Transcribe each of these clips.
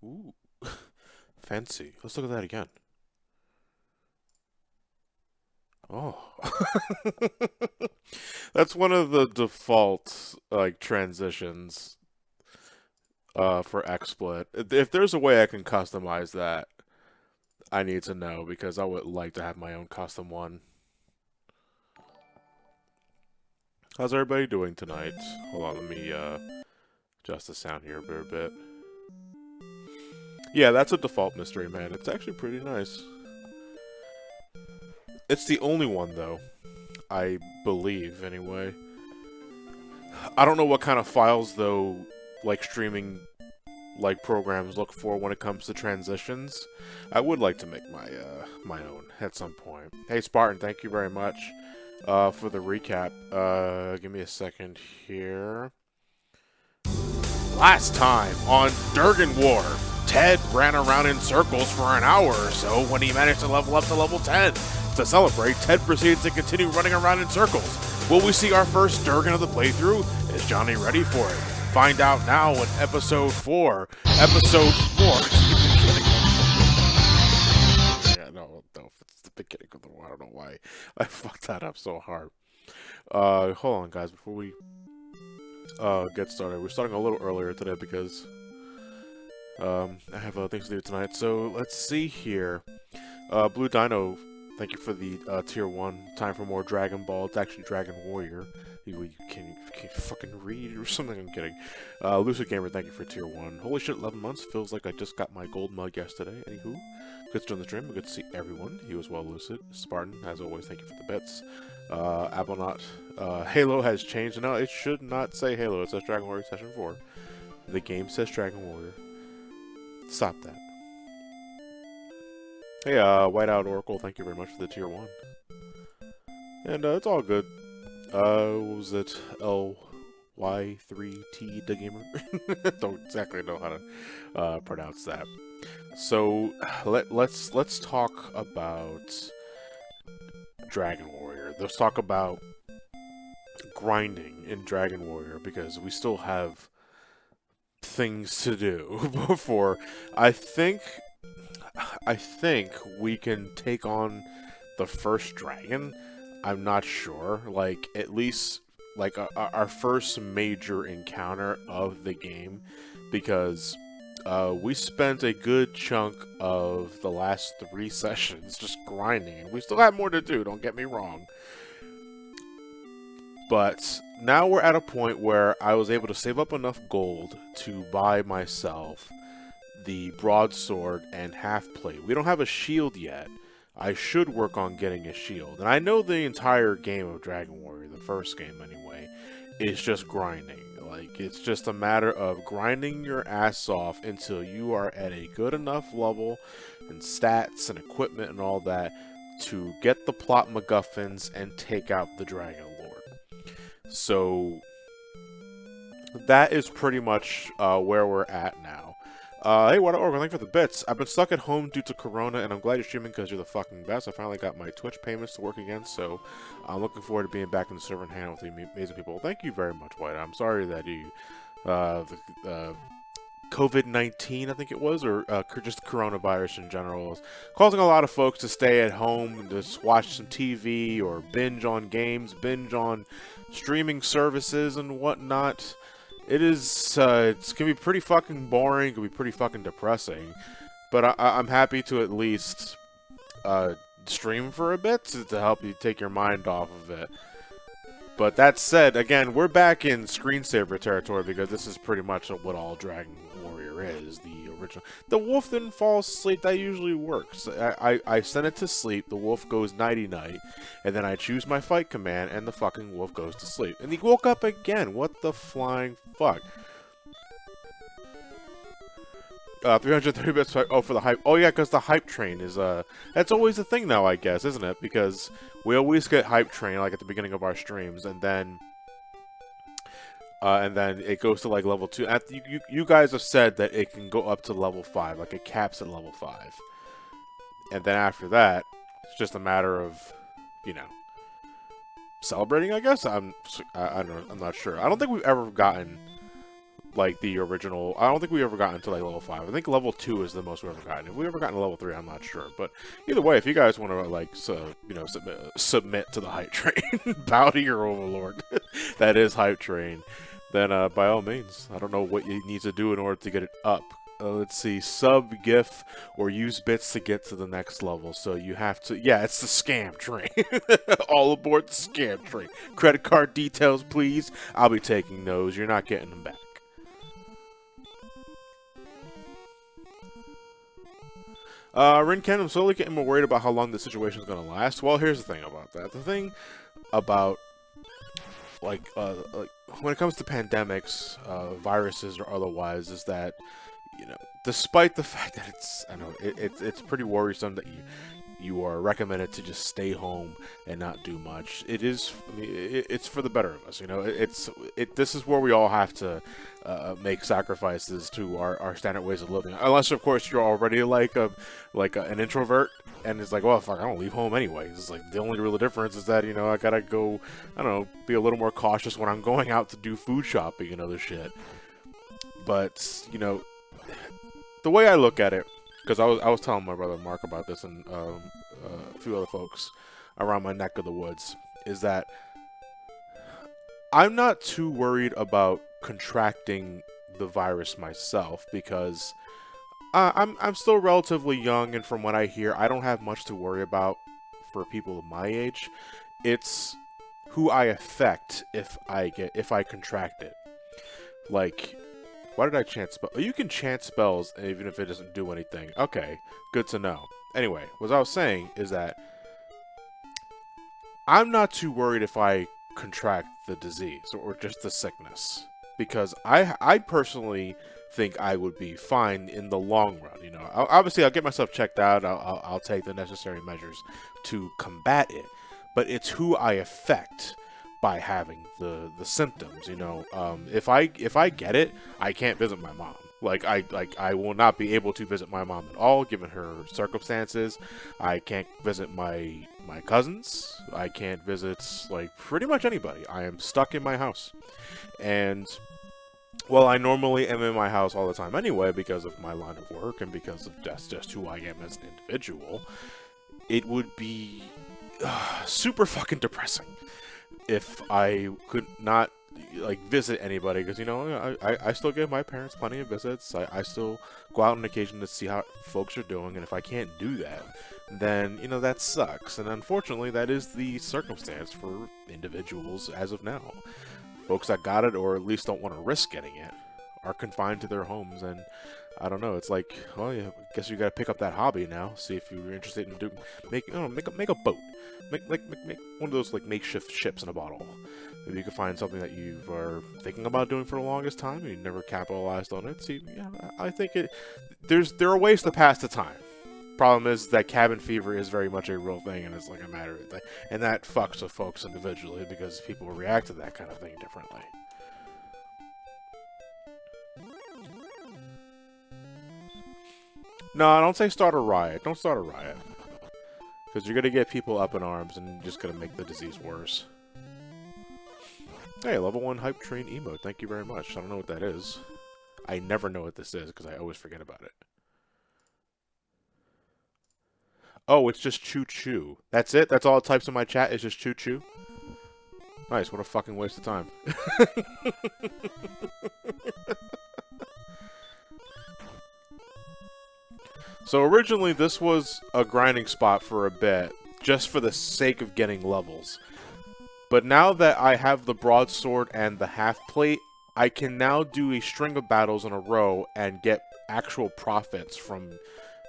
Ooh, fancy. Let's look at that again. Oh. That's one of the default like transitions for XSplit. If there's a way I can customize that, I need to know because I would like to have my own custom one. How's everybody doing tonight? Hold on, let me adjust the sound here a bit. Yeah, that's a default mystery, man. It's actually pretty nice. It's the only one though, I believe anyway. I don't know what kind of files though, like streaming like programs look for when it comes to transitions. I would like to make my own at some point. Hey Spartan, thank you very much for the recap. Give me a second here. Last time on Durgan War, Ted ran around in circles for an hour or so when he managed to level up to level 10. To celebrate, Ted proceeded to continue running around in circles. Will we see our first Durgan of the playthrough? Is Johnny ready for it? Find out now in episode 4. Episode 4. Yeah, no, it's the beginning of the war. I don't know why I fucked that up so hard. Hold on, guys, before we get started. We're starting a little earlier today because I have things to do tonight. So let's see here. Blue Dino, thank you for the tier 1. Time for more Dragon Ball. It's actually Dragon Warrior. You can fucking read or something. I'm kidding. Lucid Gamer, thank you for tier 1. Holy shit, 11 months. Feels like I just got my gold mug yesterday. Anywho, good to join the stream. Good to see everyone. He was well, Lucid. Spartan, as always, thank you for the bits. Applenaut, Halo has changed. No, it should not say Halo. It says Dragon Warrior Session 4. The game says Dragon Warrior. Stop that. Hey, Whiteout Oracle, thank you very much for the tier 1. And it's all good. What was it? LY3T the gamer? Don't exactly know how to pronounce that. So let's talk about Dragon Warrior. Let's talk about grinding in Dragon Warrior because we still have things to do before I think we can take on the first dragon. I'm not sure. Like, at least, like, our first major encounter of the game. Because, we spent a good chunk of the last 3 sessions just grinding. And we still have more to do, don't get me wrong. But, now we're at a point where I was able to save up enough gold to buy myself the broadsword and half plate. We don't have a shield yet. I should work on getting a shield. And I know the entire game of Dragon Warrior, the first game anyway, is just grinding. Like, it's just a matter of grinding your ass off until you are at a good enough level and stats and equipment and all that to get the plot MacGuffins and take out the Dragon Lord. So, that is pretty much where we're at now. Hey, what up, thank you for the bits. I've been stuck at home due to Corona, and I'm glad you're streaming because you're the fucking best. I finally got my Twitch payments to work again, so I'm looking forward to being back in the server and hanging out with the amazing people. Thank you very much, White. I'm sorry that you, COVID-19, I think it was, or just coronavirus in general, is causing a lot of folks to stay at home and just watch some TV or binge on games, binge on streaming services and whatnot. It is, it's gonna be pretty fucking boring, it can be pretty fucking depressing, but I'm happy to at least, stream for a bit to help you take your mind off of it. But that said, again, we're back in screensaver territory because this is pretty much what all Dragon Warrior is, the original. The wolf didn't fall asleep, that usually works. I send it to sleep, the wolf goes nighty-night, and then I choose my fight command, and the fucking wolf goes to sleep. And he woke up again, what the flying fuck? 330 bits, oh, for the hype. Oh yeah, because the hype train is, that's always a thing now, I guess, isn't it? Because we always get hype train, like, at the beginning of our streams, and then it goes to, like, level 2. You guys have said that it can go up to level 5, like, it caps at level 5. And then after that, it's just a matter of, you know, celebrating, I guess? I don't know, I'm not sure. I don't think we've ever gotten like the original. I don't think we ever got into like level 5. I think level 2 is the most we've ever gotten. If we ever gotten to level 3, I'm not sure. But either way, if you guys want to like, submit to the hype train, bow to your overlord, that is hype train, then by all means. I don't know what you need to do in order to get it up. Let's see, sub, GIF, or use bits to get to the next level. So you have to, yeah, it's the scam train. All aboard the scam train. Credit card details, please. I'll be taking those. You're not getting them back. Rinken, I'm slowly getting more worried about how long this situation is going to last. Well, here's the thing about that. The thing about, like when it comes to pandemics, viruses or otherwise, is that, you know, despite the fact that it's pretty worrisome that you are recommended to just stay home and not do much. It is, I mean, it's for the better of us, you know. This is where we all have to make sacrifices to our standard ways of living. Unless, of course, you're already an introvert, and it's like, well, fuck, I don't leave home anyway. It's like the only real difference is that, you know, I gotta go, I don't know, be a little more cautious when I'm going out to do food shopping and other shit. But, you know, the way I look at it, because I was telling my brother Mark about this and a few other folks around my neck of the woods, is that I'm not too worried about contracting the virus myself, because I'm still relatively young, and from what I hear, I don't have much to worry about for people of my age. It's who I affect if I contract it. Like, why did I chant spell? Oh, you can chant spells even if it doesn't do anything. Okay, good to know. Anyway, what I was saying is that I'm not too worried if I contract the disease or just the sickness, because I personally think I would be fine in the long run. You know, obviously I'll get myself checked out. I'll take the necessary measures to combat it, but it's who I affect by having the symptoms, you know. If I get it, I can't visit my mom. I will not be able to visit my mom at all, given her circumstances. I can't visit my cousins. I can't visit, like, pretty much anybody. I am stuck in my house. And, well, I normally am in my house all the time anyway, because of my line of work and because of that's just who I am as an individual. It would be super fucking depressing if I could not, like, visit anybody, because, you know, I still give my parents plenty of visits. I still go out on occasion to see how folks are doing, and if I can't do that, then, you know, that sucks. And unfortunately, that is the circumstance for individuals as of now. Folks that got it, or at least don't want to risk getting it, are confined to their homes, and I don't know. It's like, well, yeah, I guess you gotta pick up that hobby now. See if you're interested in make a boat. Make one of those, like, makeshift ships in a bottle. Maybe you can find something that you are thinking about doing for the longest time and you never capitalized on it. See, yeah, I think there are ways to pass the time. Problem is that cabin fever is very much a real thing, and it's like a matter of thing, and that fucks with folks individually because people react to that kind of thing differently. No, don't say start a riot. Don't start a riot. Because you're going to get people up in arms and you're just going to make the disease worse. Hey, level 1 hype train emote. Thank you very much. I don't know what that is. I never know what this is because I always forget about it. Oh, it's just choo choo. That's it? That's all it types in my chat is just choo choo? Nice, what a fucking waste of time. So originally this was a grinding spot for a bit, just for the sake of getting levels. But now that I have the broadsword and the half plate, I can now do a string of battles in a row and get actual profits from,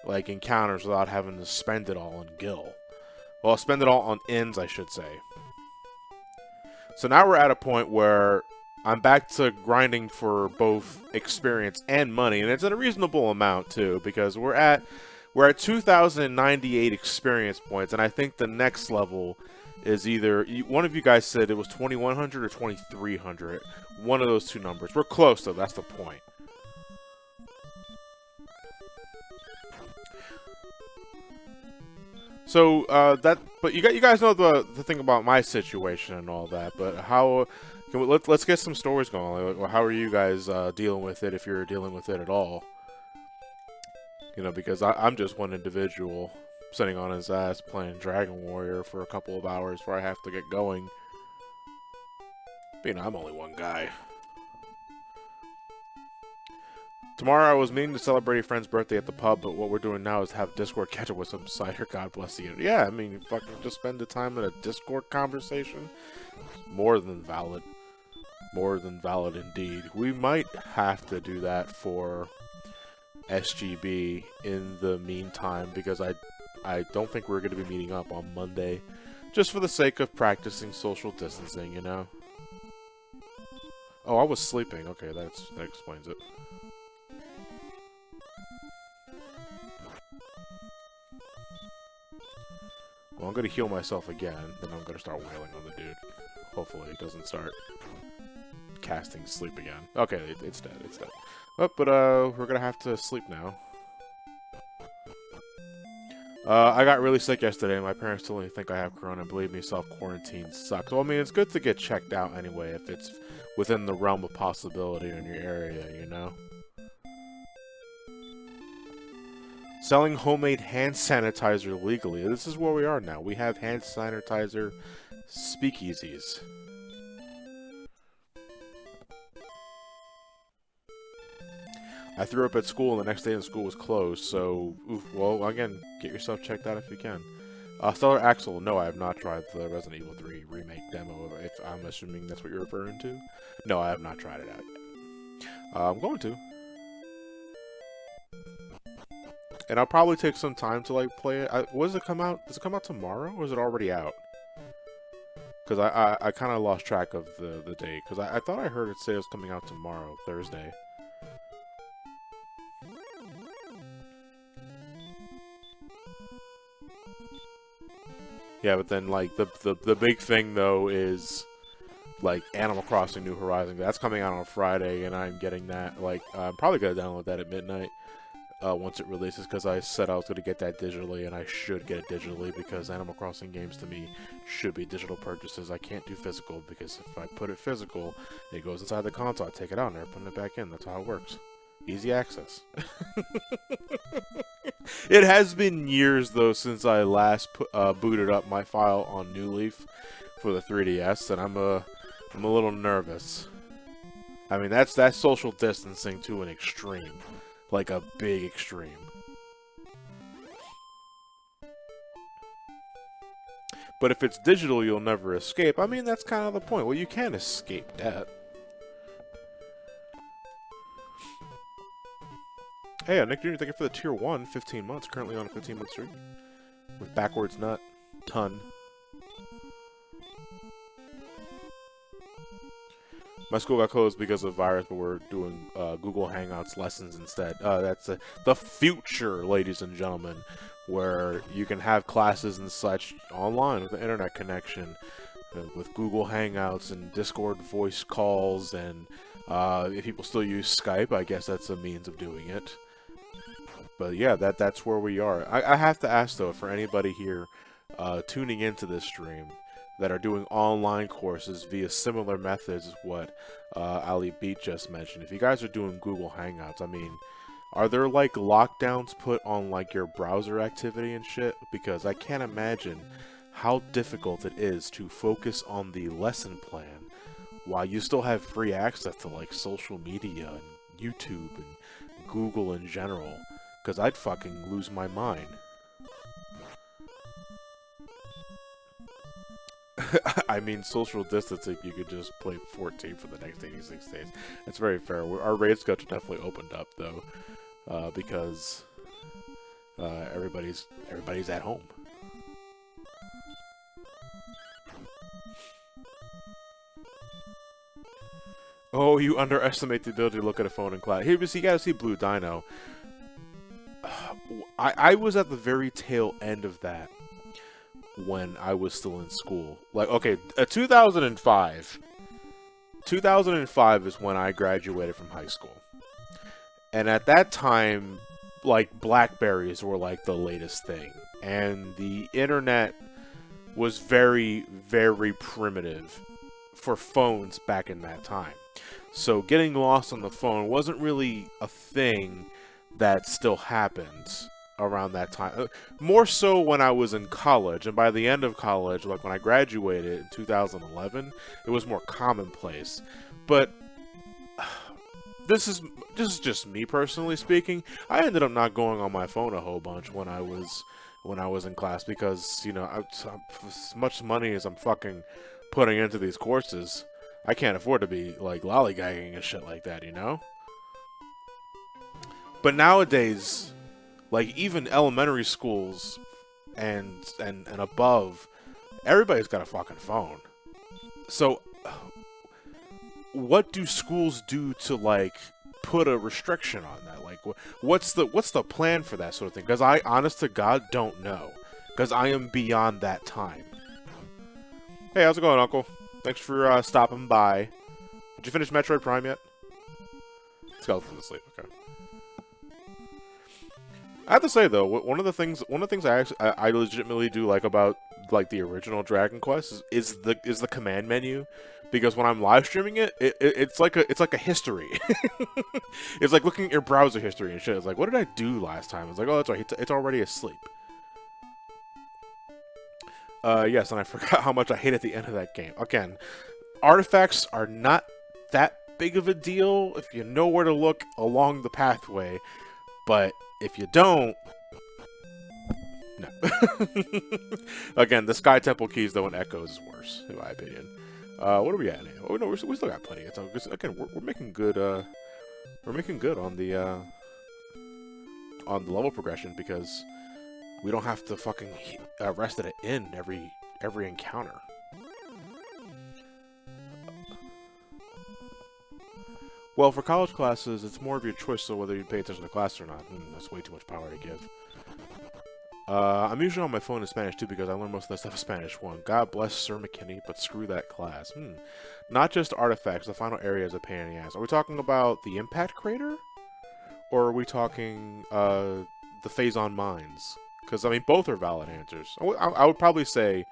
like, encounters without having to spend it all on gil. Well, spend it all on ins, I should say. So now we're at a point where I'm back to grinding for both experience and money, and it's at a reasonable amount too, because we're at 2,098 experience points, and I think the next level is either, one of you guys said it was 2,100 or 2,300. One of those two numbers. We're close though, that's the point. So but you guys know the thing about my situation and all that. But how? Let's get some stories going. Like, how are you guys dealing with it, if you're dealing with it at all? You know, because I'm just one individual sitting on his ass playing Dragon Warrior for a couple of hours before I have to get going. But, you know, I'm only one guy. Tomorrow I was meaning to celebrate a friend's birthday at the pub, but what we're doing now is have Discord catch up with some cider. God bless you. Yeah, I mean, fucking just spend the time in a Discord conversation. More than valid. More than valid indeed. We might have to do that for SGB in the meantime, because I don't think we're going to be meeting up on Monday, just for the sake of practicing social distancing, you know? Oh, I was sleeping. Okay, that explains it. Well, I'm going to heal myself again, then I'm going to start wailing on the dude. Hopefully he doesn't start casting sleep again. Okay, it's dead, it's dead. Oh, but we're going to have to sleep now. I got really sick yesterday, and my parents still think I have corona. Believe me, self-quarantine sucks. Well, I mean, it's good to get checked out anyway, if it's within the realm of possibility in your area, you know? Selling homemade hand sanitizer legally. This is where we are now. We have hand sanitizer speakeasies. I threw up at school, and the next day the school was closed, so, well, again, get yourself checked out if you can. Stellar Axel, no, I have not tried the Resident Evil 3 remake demo, if I'm assuming that's what you're referring to. No, I have not tried it out yet. I'm going to. And I'll probably take some time to, like, play it. When does it come out? Does it come out tomorrow, or is it already out? Because I kind of lost track of the date, because I thought I heard it say it was coming out tomorrow, Thursday. Yeah, but then, like, the big thing, though, is, like, Animal Crossing New Horizons. That's coming out on Friday, and I'm getting that, like, I'm probably going to download that at midnight once it releases, because I said I was going to get that digitally, and I should get it digitally, because Animal Crossing games, to me, should be digital purchases. I can't do physical, because if I put it physical, it goes inside the console, I take it out, and they're putting it back in. That's how it works. Easy access. It has been years, though, since I last booted up my file on New Leaf for the 3DS, and I'm a little nervous. I mean, that's social distancing to an extreme, like a big extreme. But if it's digital, you'll never escape. I mean, that's kind of the point. Well, you can escape that. Hey, Nick Jr., thank you for the tier 1, 15 months. Currently on a 15-month streak. With backwards nut. Ton. My school got closed because of virus, but we're doing Google Hangouts lessons instead. That's the future, ladies and gentlemen, where you can have classes and such online with an internet connection, with Google Hangouts and Discord voice calls, and if people still use Skype, I guess that's a means of doing it. But yeah, that's where we are. I have to ask, though, for anybody here tuning into this stream that are doing online courses via similar methods as what Ali Beat just mentioned. If you guys are doing Google Hangouts, I mean, are there, like, lockdowns put on, like, your browser activity and shit? Because I can't imagine how difficult it is to focus on the lesson plan while you still have free access to, like, social media and YouTube and Google in general. Because I'd fucking lose my mind. I mean, social distancing, you could just play 14 for the next 86 days. It's very fair. Our raid schedule definitely opened up, though, because everybody's at home. Oh, you underestimate the ability to look at a phone in cloud. Here, you gotta see Blue Dino. I was at the very tail end of that when I was still in school. Like, okay, 2005. 2005 is when I graduated from high school. And at that time, like, Blackberries were, like, the latest thing. and the internet was very, very primitive for phones back in that time. So getting lost on the phone wasn't really a thing that still happens around that time. More so when I was in college, and by the end of college, like when I graduated in 2011, it was more commonplace. But this is just me personally speaking. I ended up not going on my phone a whole bunch when I was in class because, you know, as much money as I'm fucking putting into these courses, I can't afford to be like lollygagging and shit like that, you know? But nowadays, like even elementary schools and above, everybody's got a fucking phone. So what do schools do to like put a restriction on that? Like what's the plan for that sort of thing? Because I honest to God don't know, because I am beyond that time. Hey, how's it going, Uncle? Thanks for stopping by. Did you finish Metroid Prime yet? Skeleton's asleep. Okay. I have to say though, one of the things I legitimately do like about like the original Dragon Quest is the command menu, because when I'm live streaming it's like a history. It's like looking at your browser history and shit. It's like, what did I do last time? It's like, oh, that's right, it's already asleep. Yes, and I forgot how much I hated the end of that game. Again, artifacts are not that big of a deal if you know where to look along the pathway, but if you don't, no. Again, the Sky Temple keys, though, in Echoes is worse, in my opinion. What are we at now? Oh no, we still got plenty of time. Again, we're making good. We're making good on the level progression, because we don't have to fucking rest at an inn every encounter. Well, for college classes, it's more of your choice, so whether you pay attention to class or not. That's way too much power to give. I'm usually on my phone in Spanish, too, because I learned most of that stuff in Spanish 1. God bless Sir McKinney, but screw that class. Not just artifacts, the final area is a pain in the ass. Are we talking about the impact crater? Or are we talking, the Phazon mines? Because, I mean, both are valid answers. I would probably say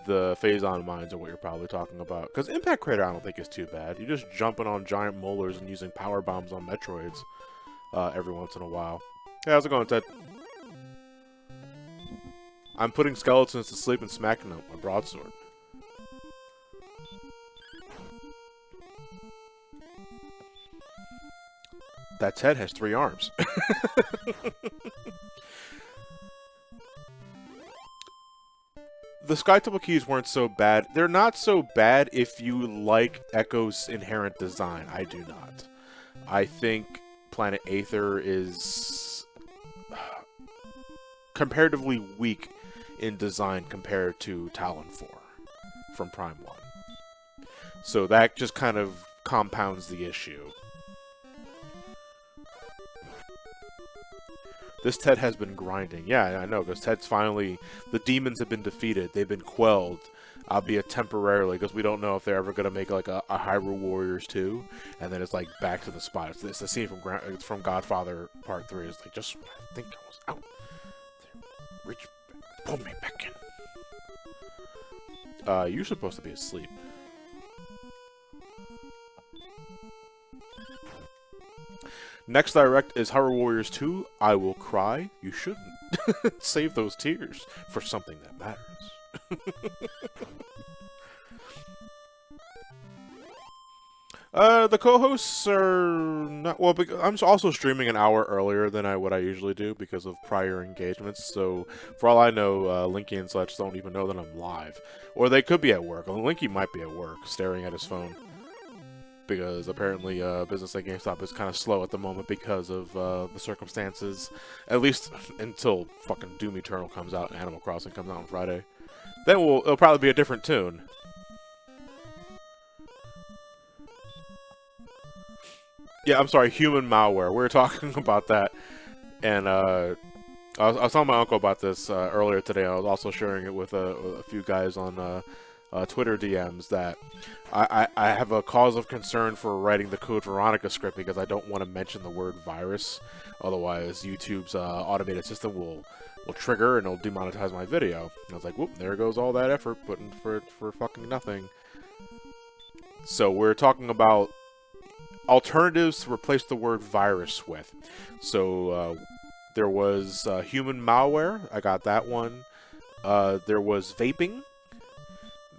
the Phazon mines are what you're probably talking about. Because Impact Crater I don't think is too bad. You're just jumping on giant molars and using power bombs on Metroids every once in a while. Hey, how's it going, Ted? I'm putting skeletons to sleep and smacking them with my broadsword. That Ted has 3 arms. The Sky Temple keys weren't so bad. They're not so bad if you like Echo's inherent design. I do not. I think Planet Aether is comparatively weak in design compared to Talon 4 from Prime 1. So that just kind of compounds the issue. This Ted has been grinding. Yeah, I know, because Ted's finally... The demons have been defeated. They've been quelled, albeit temporarily, because we don't know if they're ever going to make, like, a Hyrule Warriors 2, and then it's, like, back to the spot. It's the scene from Godfather Part 3. It's like, just when I think I was out, they reached, pulled me back in. You're supposed to be asleep. Next direct is Hyrule Warriors 2. I will cry. You shouldn't. Save those tears for something that matters. The co-hosts are not... Well, I'm also streaming an hour earlier than what I usually do because of prior engagements. So, for all I know, Linky and such don't even know that I'm live. Or they could be at work. Well, Linky might be at work, staring at his phone. Because apparently business at GameStop is kind of slow at the moment because of the circumstances. At least until fucking Doom Eternal comes out and Animal Crossing comes out on Friday. Then it'll probably be a different tune. Yeah, I'm sorry, human malware. We were talking about that. And I was telling my uncle about this earlier today. I was also sharing it with a few guys on Twitter DMs that I have a cause of concern for writing the Code Veronica script because I don't want to mention the word virus. Otherwise, YouTube's automated system will trigger and it'll demonetize my video. And I was like, whoop, there goes all that effort put in for fucking nothing. So we're talking about alternatives to replace the word virus with. So there was human malware. I got that one. There was vaping.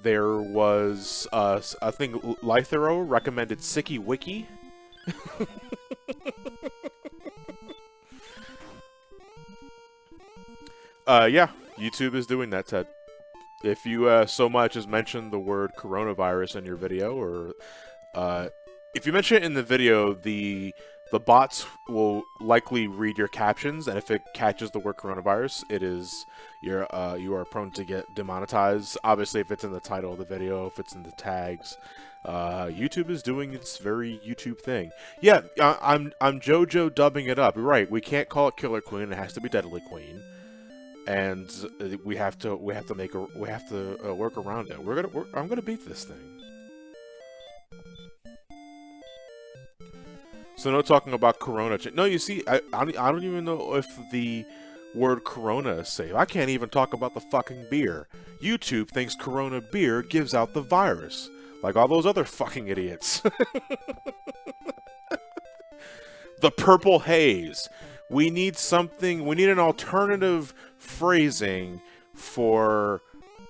There was, I think, Lythero recommended Sicky Wiki. Yeah, YouTube is doing that, Ted. If you so much as mention the word coronavirus in your video, or if you mention it in the video, the bots will likely read your captions, and if it catches the word coronavirus, it is you are prone to get demonetized. Obviously, if it's in the title of the video, if it's in the tags, YouTube is doing its very YouTube thing. Yeah, I'm JoJo dubbing it up. You're right, we can't call it Killer Queen; it has to be Deadly Queen, and we have to work around it. I'm gonna beat this thing. So no talking about Corona. No, you see, I don't even know if the word Corona is safe. I can't even talk about the fucking beer. YouTube thinks Corona beer gives out the virus. Like all those other fucking idiots. The purple haze. We need an alternative phrasing for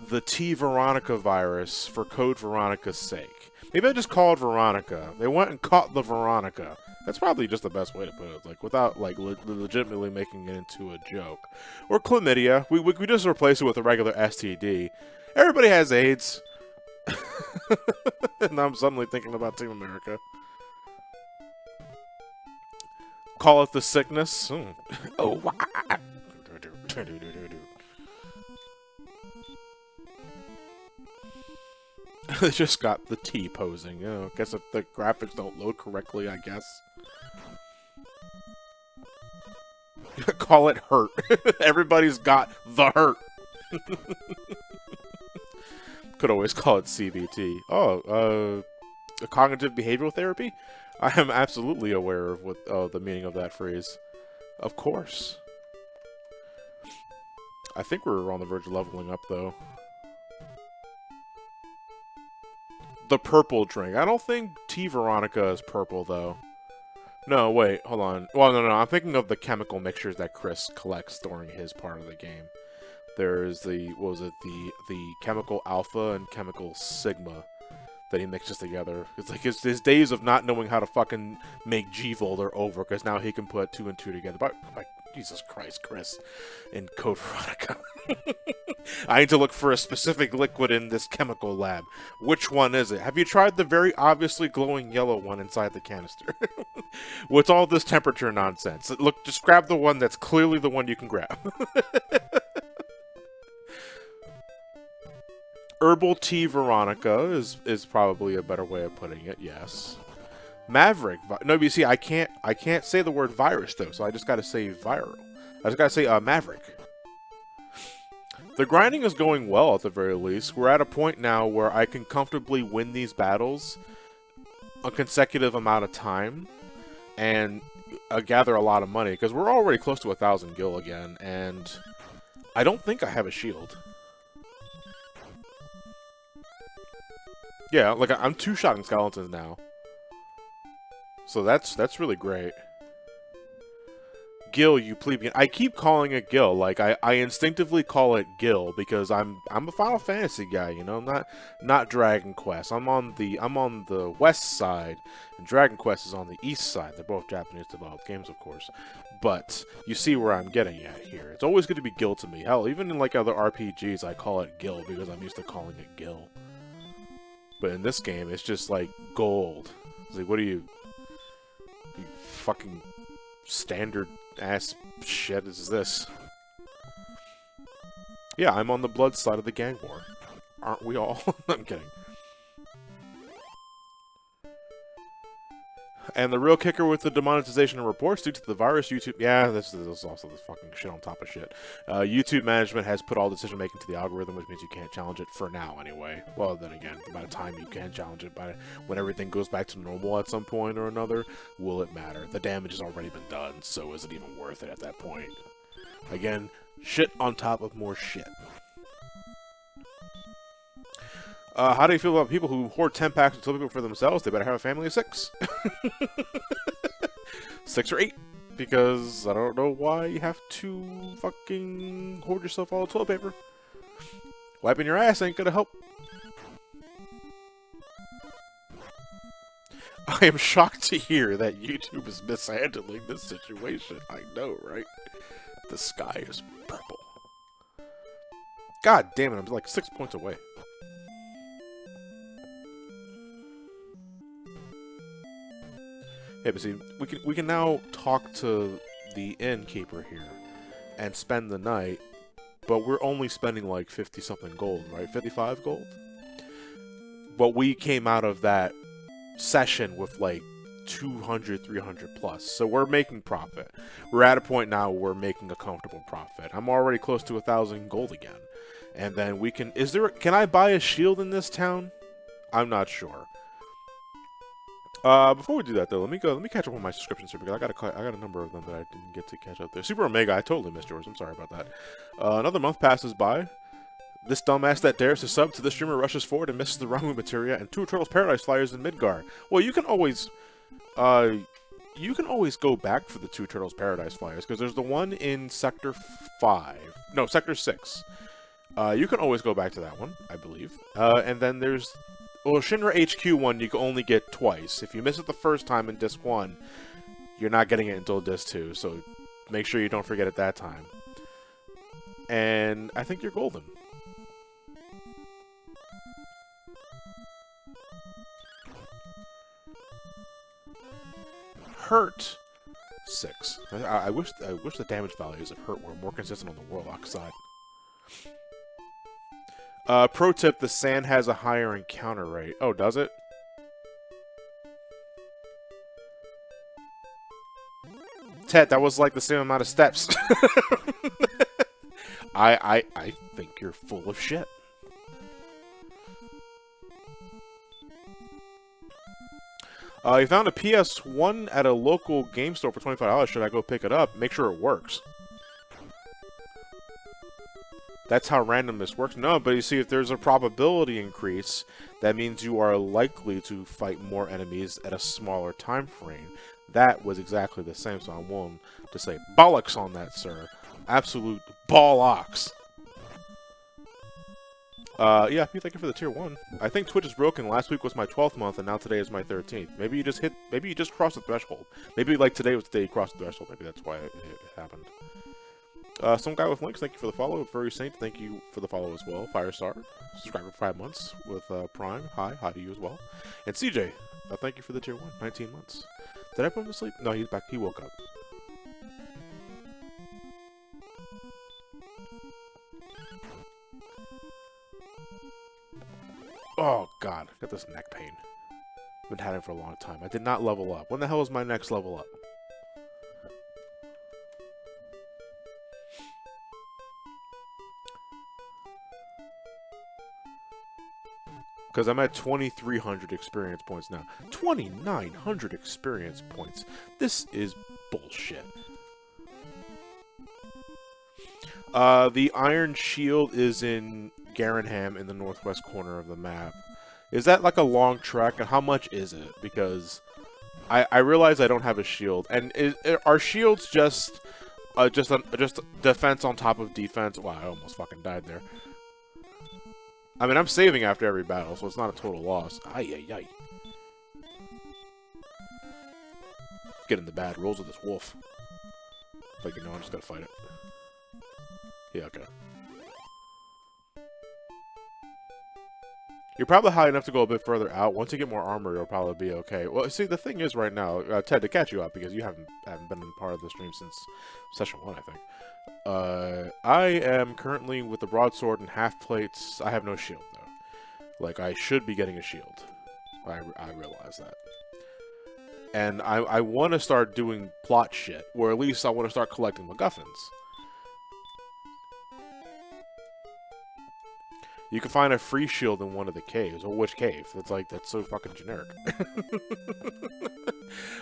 the T Veronica virus for Code Veronica's sake. Maybe I just call it Veronica. They went and caught the Veronica. That's probably just the best way to put it, like without like legitimately making it into a joke. Or chlamydia. We just replace it with a regular STD. Everybody has AIDS. And I'm suddenly thinking about Team America. Call it the sickness. Oh. They just got the T posing. You know, I guess if the graphics don't load correctly, I guess. Call it hurt. Everybody's got the hurt. Could always call it CBT. Oh, cognitive behavioral therapy? I am absolutely aware of what the meaning of that phrase. Of course. I think we're on the verge of leveling up, though. The purple drink. I don't think T Veronica is purple, though. No, wait, hold on. Well, no, I'm thinking of the chemical mixtures that Chris collects during his part of the game. There's the, what was it, the chemical alpha and chemical sigma that he mixes together. It's like his days of not knowing how to fucking make G-Volt are over, because now he can put 2 and 2 together. But Jesus Christ, Chris, in Code Veronica. I need to look for a specific liquid in this chemical lab. Which one is it? Have you tried the very obviously glowing yellow one inside the canister? What's all this temperature nonsense? Look, just grab the one that's clearly the one you can grab. Herbal Tea Veronica is probably a better way of putting it, yes. Maverick. No, you see, I can't say the word virus, though, so I just gotta say viral. I just gotta say Maverick. The grinding is going well, at the very least. We're at a point now where I can comfortably win these battles a consecutive amount of time and gather a lot of money, because we're already close to 1,000 gil again, and I don't think I have a shield. Yeah, like, I'm 2-shotting skeletons now. So that's really great. Gil, you plebeian. I keep calling it Gil. Like, I instinctively call it Gil because I'm a Final Fantasy guy, you know, not Dragon Quest. I'm on the west side, and Dragon Quest is on the east side. They're both Japanese developed games, of course. But you see where I'm getting at here. It's always going to be Gil to me. Hell, even in like other RPGs, I call it Gil because I'm used to calling it Gil. But in this game, it's just like gold. It's like, what are you fucking standard ass shit is this? Yeah, I'm on the blood side of the gang war. Aren't we all? I'm kidding. And the real kicker with the demonetization of reports due to the virus, YouTube... Yeah, this is also this fucking shit on top of shit. YouTube management has put all decision-making to the algorithm, which means you can't challenge it for now, anyway. Well, then again, by the time you can challenge it, when everything goes back to normal at some point or another, will it matter? The damage has already been done, so is it even worth it at that point? Again, shit on top of more shit. How do you feel about people who hoard 10 packs of toilet paper for themselves? They better have a family of 6. 6 or 8. Because I don't know why you have to fucking hoard yourself all the toilet paper. Wiping your ass ain't gonna help. I am shocked to hear that YouTube is mishandling this situation. I know, right? The sky is purple. God damn it, I'm like 6 points away. Hey, but see, we can now talk to the innkeeper here and spend the night, but we're only spending like 50-something gold, right? 55 gold? But we came out of that session with like 200, 300 plus, so we're making profit. We're at a point now where we're making a comfortable profit. I'm already close to 1,000 gold again. And then we can... Can I buy a shield in this town? I'm not sure. Before we do that, though, let me catch up on my subscriptions here, because I got a number of them that I didn't get to catch up there. Super Omega, I totally missed yours. I'm sorry about that. Another month passes by. This dumbass that dares to sub to the streamer rushes forward and misses the Ramu materia and 2 Turtles Paradise Flyers in Midgar. Well, you can always go back for the 2 Turtles Paradise Flyers, because there's the one in Sector 5. No, Sector 6. You can always go back to that one, I believe. And then there's... Well, Shinra HQ 1 you can only get twice. If you miss it the first time in Disc 1, you're not getting it until Disc 2, so make sure you don't forget it that time. And I think you're golden. Hurt 6. I wish the damage values of Hurt were more consistent on the Warlock side. Pro tip, the sand has a higher encounter rate. Oh, does it? Ted, that was like the same amount of steps. I think you're full of shit. You found a PS1 at a local game store for $25. Should I go pick it up? Make sure it works. That's how randomness works. No, but you see, if there's a probability increase, that means you are likely to fight more enemies at a smaller time frame. That was exactly the same, so I'm willing to say bollocks on that, sir. Absolute bollocks. Yeah, thank you for the tier 1. I think Twitch is broken. Last week was my 12th month, and now today is my 13th. Maybe you just crossed the threshold. Maybe like today was the day you crossed the threshold. Maybe that's why it happened. Some guy with links, thank you for the follow. Furry Saint, thank you for the follow as well. Firestar, subscriber for 5 months with Prime. Hi to you as well. And CJ, thank you for the tier 1, 19 months. Did I put him to sleep? No, he's back. He woke up. Oh god, got this neck pain. Been having it for a long time. I did not level up. When the hell is my next level up? Because I'm at 2,300 experience points now. 2,900 experience points. This is bullshit. The Iron Shield is in Garenham in the northwest corner of the map. Is that like a long trek? And how much is it? Because I realize I don't have a shield. And are shields just defense on top of defense? Wow, I almost fucking died there. I mean, I'm saving after every battle, so it's not a total loss. Ay, ay, ay. Getting the bad rolls with this wolf. Like, you know, I'm just gonna fight it. Yeah, okay. You're probably high enough to go a bit further out. Once you get more armor, you'll probably be okay. Well, see, the thing is right now, Ted, to catch you up, because you haven't been a part of the stream since session 1, I think. I am currently with the broadsword and half plates. I have no shield, though. Like, I should be getting a shield. I realize that. And I want to start doing plot shit, or at least I want to start collecting MacGuffins. You can find a free shield in one of the caves. Or which cave? That's so fucking generic.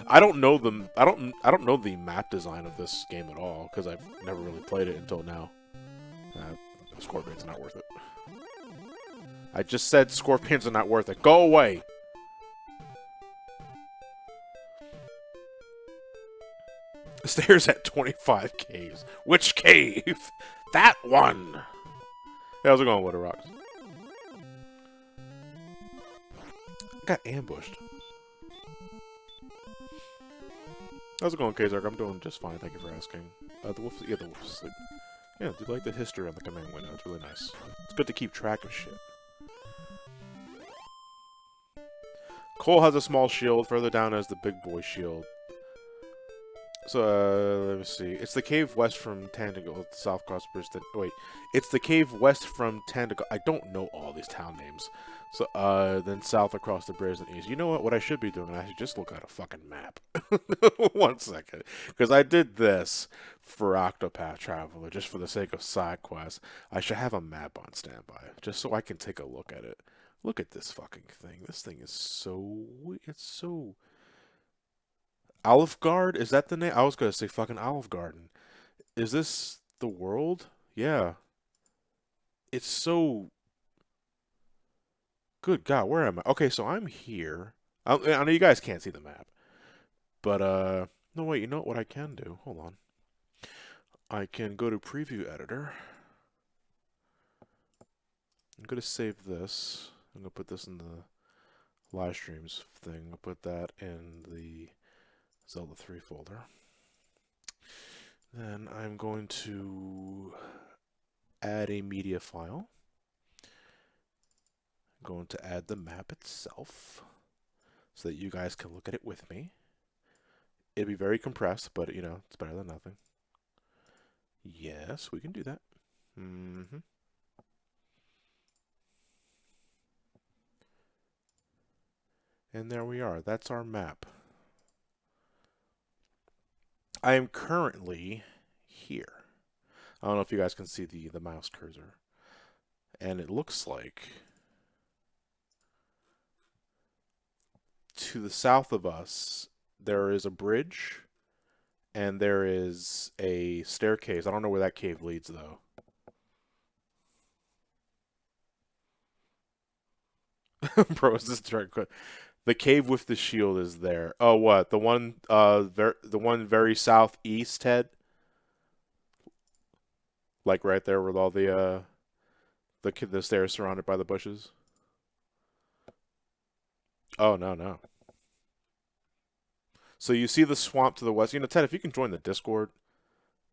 I don't know the map design of this game at all because I've never really played it until now. Scorpions are not worth it. I just said scorpions are not worth it. Go away. Stairs at 25 caves. Which cave? That one. Hey, how's it going, Water Rocks? Got ambushed. How's it going, Kazark? I'm doing just fine, thank you for asking. The wolf is asleep. Yeah, do you like the history on the command window? It's really nice. It's good to keep track of shit. Cole has a small shield. Further down is the big boy shield. So, let me see. It's the cave west from Tandagal, south across the bridge. Wait, it's the cave west from Tandagal. I don't know all these town names. So, then south across the bridge and east. You know what? What I should be doing, I should just look at a fucking map. 1 second. Because I did this for Octopath Traveler, just for the sake of side quests. I should have a map on standby, just so I can take a look at it. Look at this fucking thing. This thing is so... It's so... Olive Garden? Is that the name? I was going to say fucking Olive Garden. Is this the world? Yeah. It's so... Good God, where am I? Okay, so I'm here. I know you guys can't see the map. But, no, wait, you know what I can do? Hold on. I can go to Preview Editor. I'm going to save this. I'm going to put this in the live streams thing. I'll put that in the Zelda 3 folder. Then I'm going to add a media file. I'm going to add the map itself so that you guys can look at it with me. It'll be very compressed, but, you know, it's better than nothing. Yes, we can do that. Mm-hmm. And there we are. That's our map. I am currently here. I don't know if you guys can see the mouse cursor. And it looks like to the south of us there is a bridge and there is a staircase. I don't know where that cave leads though. Bro, is this direct? The cave with the shield is there. Oh, what? The one very southeast, Ted? Like right there with all the stairs surrounded by the bushes? Oh, no. So you see the swamp to the west. You know, Ted, if you can join the Discord,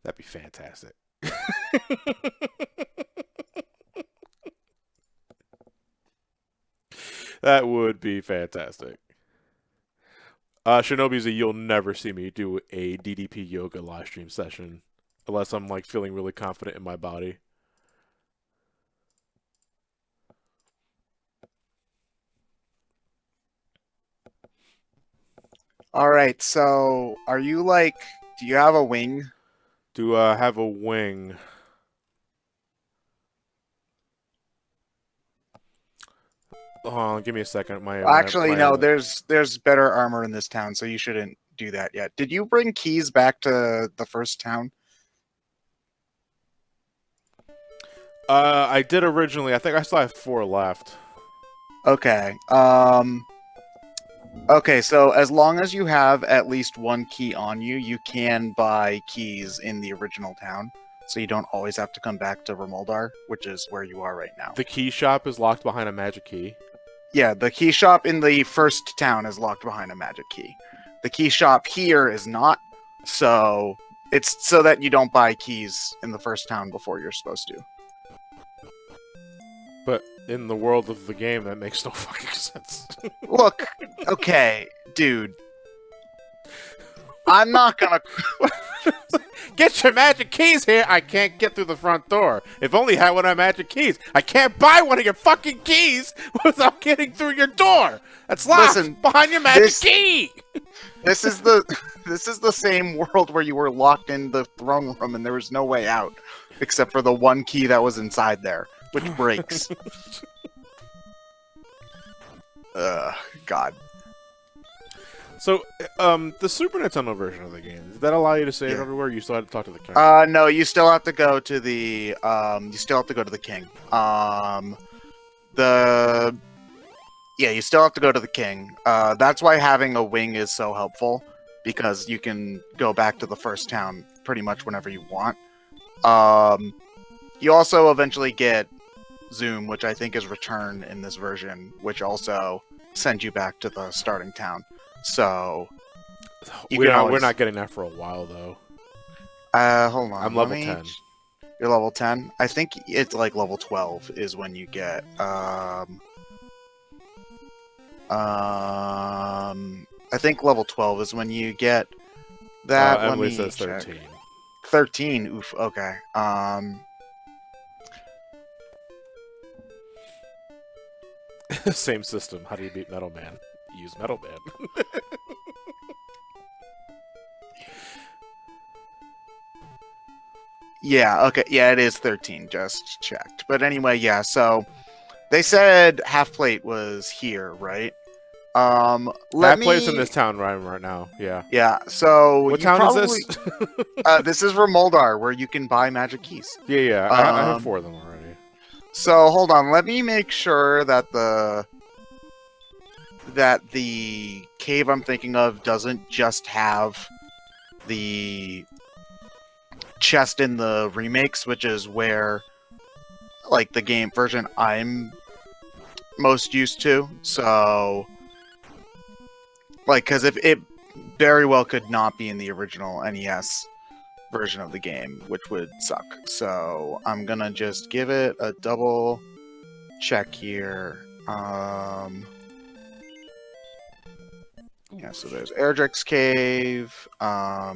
that'd be fantastic. That would be fantastic. Shinobi's you'll never see me do a DDP yoga live stream session unless I'm like feeling really confident in my body. All right, so are you like, do you have a wing? Do I have a wing? Hold on, give me a second. No, there's better armor in this town, so you shouldn't do that yet. Did you bring keys back to the first town? I did originally. I think I still have 4 left. Okay. Okay, so as long as you have at least 1 key on you, you can buy keys in the original town. So you don't always have to come back to Remoldar, which is where you are right now. The key shop is locked behind a magic key. Yeah, the key shop in the first town is locked behind a magic key. The key shop here is not, so it's so that you don't buy keys in the first town before you're supposed to. But in the world of the game, that makes no fucking sense. Look, okay, dude. I'm not gonna... Get your magic keys here! I can't get through the front door. If only I had one of my magic keys. I can't buy one of your fucking keys without getting through your door! That's locked behind your magic key! This is the this is the same world where you were locked in the throne room and there was no way out, except for the one key that was inside there, which breaks. God. So, the Super Nintendo version of the game, did that allow you to save everywhere? You still had to talk to the king? No, you still have to go to the king. You still have to go to the king. That's why having a wing is so helpful, because you can go back to the first town pretty much whenever you want. You also eventually get Zoom, which I think is Return in this version, which also sends you back to the starting town. So we're not getting that for a while, though. Hold on. I'm level 10. You're level 10? I think it's like level 12 is when you get I think level 12 is when you get that. Emily says 13. 13. Oof. Okay. Same system. How do you beat Metal Man? Use Metal Man. Yeah, okay. Yeah, it is 13. Just checked. But anyway, yeah, so they said Half Plate was here, right? Half Plate's in this town right now. Yeah. Yeah, so what town is this? This is Remoldar, where you can buy magic keys. Yeah. I have 4 of them already. So hold on, let me make sure that the cave I'm thinking of doesn't just have the chest in the remakes, which is where, like, the game version I'm most used to. So, like, because if it very well could not be in the original NES version of the game, which would suck. So I'm gonna just give it a double check here. Yeah, so there's Erdrick's Cave. Yeah,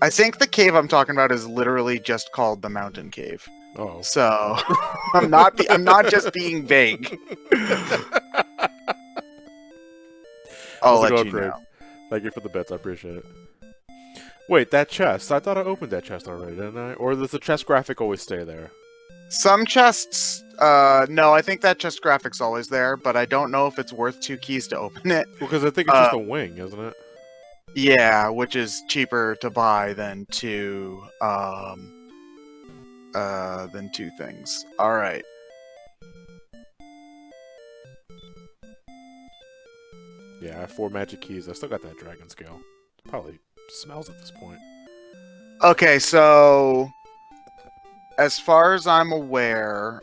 I think the cave I'm talking about is literally just called the Mountain Cave. Oh. So I'm not just being vague. I'll let you know. Thank you for the bets. I appreciate it. Wait, that chest. I thought I opened that chest already, didn't I? Or does the chest graphic always stay there? Some chests, no, I think that chest graphic's always there, but I don't know if it's worth 2 keys to open it. Because I think it's just a wing, isn't it? Yeah, which is cheaper to buy than 2 things. All right. Yeah, I have 4 magic keys. I still got that dragon scale. Probably smells at this point. Okay, so as far as I'm aware,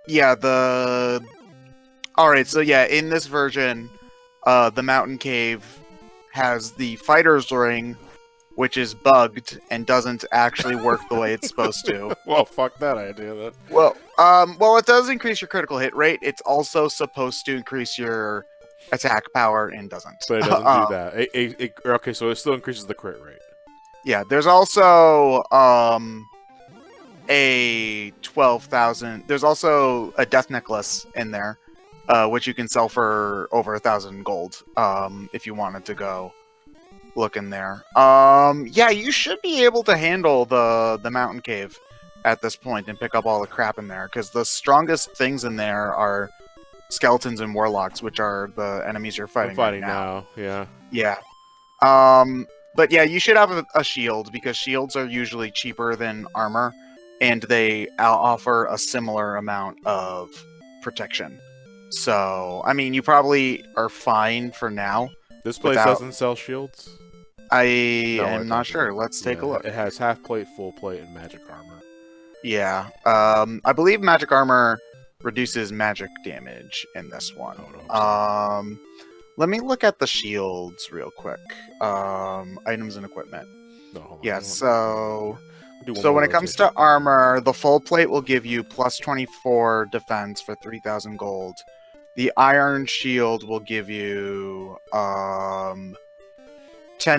yeah, Alright, so yeah, in this version, the Mountain Cave has the Fighter's Ring, which is bugged and doesn't actually work the way it's supposed to. Well, fuck that idea then. Well, it does increase your critical hit rate. It's also supposed to increase your attack power and doesn't. But it doesn't do that. Okay, so it still increases the crit rate. Yeah, there's also a 12,000. There's also a death necklace in there, which you can sell for over 1,000 gold. If you wanted to go look in there. Yeah, you should be able to handle the mountain cave at this point and pick up all the crap in there, because the strongest things in there are skeletons and warlocks, which are the enemies you're fighting. I'm fighting now. Yeah. Yeah. But yeah, you should have a shield, because shields are usually cheaper than armor, and they offer a similar amount of protection. So, I mean, you probably are fine for now. This place doesn't sell shields? I am not sure. Let's take a look. It has half plate, full plate, and magic armor. Yeah. I believe magic armor reduces magic damage in this one. Oh, no, let me look at the shields real quick. Items and equipment. No, hold on, yeah, so when it comes to armor, the full plate will give you plus 24 defense for 3,000 gold. The iron shield will give you 10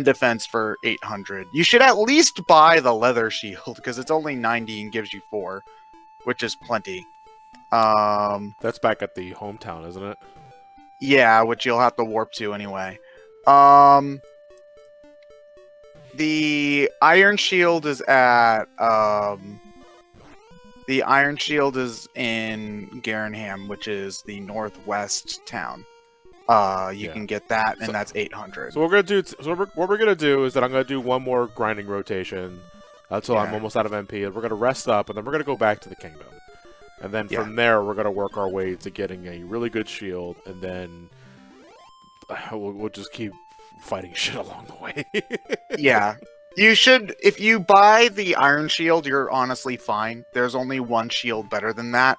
defense for 800. You should at least buy the leather shield, because it's only 90 and gives you 4. which is plenty. That's back at the hometown, isn't it? Yeah, which you'll have to warp to anyway. Um, the Iron Shield is at the Iron Shield is in Garenham, which is the northwest town. You Yeah. can get that, and So- that's 800. So what we're gonna do. What we're gonna do is that I'm gonna do one more grinding rotation until I'm Yeah. almost out of MP, and we're gonna rest up, and then we're gonna go back to the kingdom, and then Yeah. from there we're gonna work our way to getting a really good shield, and then we'll just keep fighting shit along the way. Yeah. You should, if you buy the Iron Shield, you're honestly fine. There's only one shield better than that,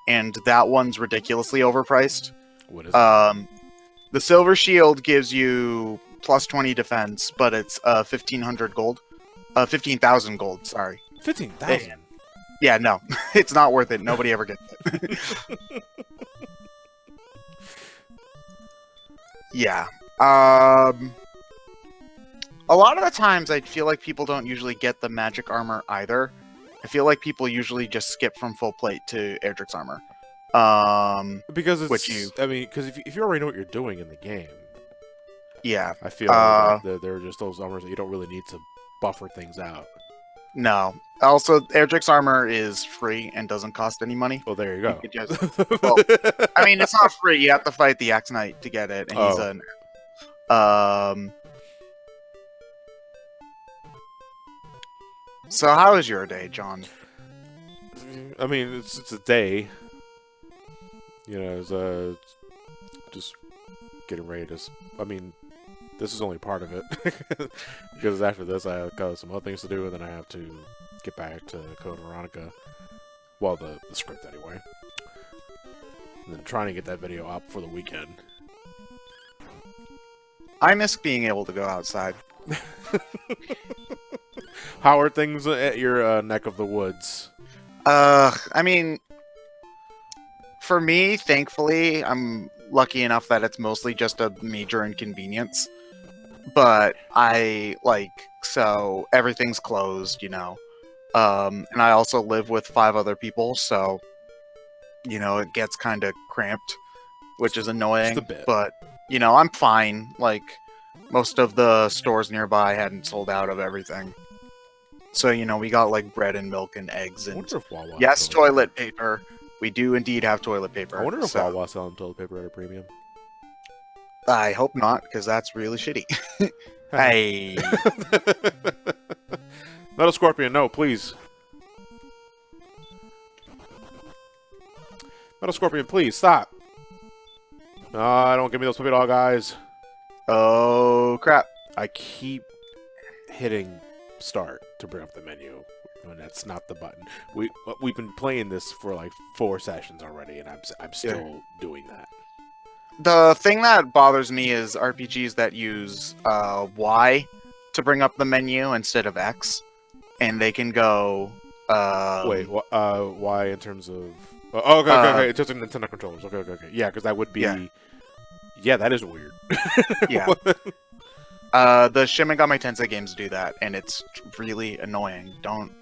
and that one's ridiculously overpriced. What is it? The Silver Shield gives you plus 20 defense, but it's 1,500 gold. 15,000 gold, sorry. 15,000. Yeah, no. It's not worth it. Nobody ever gets it. Yeah. A lot of the times I feel like people don't usually get the magic armor either. I feel like people usually just skip from full plate to Erdrick's armor. Because it's, Which you- I mean, because if you already know what you're doing in the game, Yeah. I feel like they're just those armors that you don't really need to buffer things out. No. Also, Erdrick's armor is free and doesn't cost any money. Well, there you go. You could well, I mean, it's not free. You have to fight the Axe Knight to get it, and he's Oh. an. So how is your day, John? I mean, it's a day. You know, it's just getting ready to. I mean, this is only part of it because after this I got some other things to do, and then I have to get back to Code Veronica. Well, the script anyway. And then trying to get that video up for the weekend. I miss being able to go outside. How are things at your neck of the woods? I mean, for me, thankfully, I'm lucky enough that it's mostly just a major inconvenience. But so everything's closed, you know. And I also live with 5 other people, so, you know, it gets kind of cramped, which is annoying. Just a bit. But, you know, I'm fine. Like, most of the stores nearby hadn't sold out of everything. So, you know, we got, like, bread and milk and eggs I and, wonder if Wawa yes, has toilet toilet paper. We do indeed have toilet paper. paper. I wonder if so Wawa selling toilet paper at a premium. I hope not, because that's really shitty. Hey. Metal Scorpion, no, please. Metal Scorpion, please, stop. No, don't give me those puppy dog eyes. Oh, crap. I keep hitting start to bring up the menu when that's not the button. We've been playing this for like 4 sessions already, and I'm still doing that. The thing that bothers me is RPGs that use Y to bring up the menu instead of X, and they can go. Wait, why in terms of? Oh, okay. It's just like Nintendo controllers. Okay. Yeah, because that would be. Yeah, that is weird. Yeah. The Shin Megami Tensei games do that, and it's really annoying. Don't.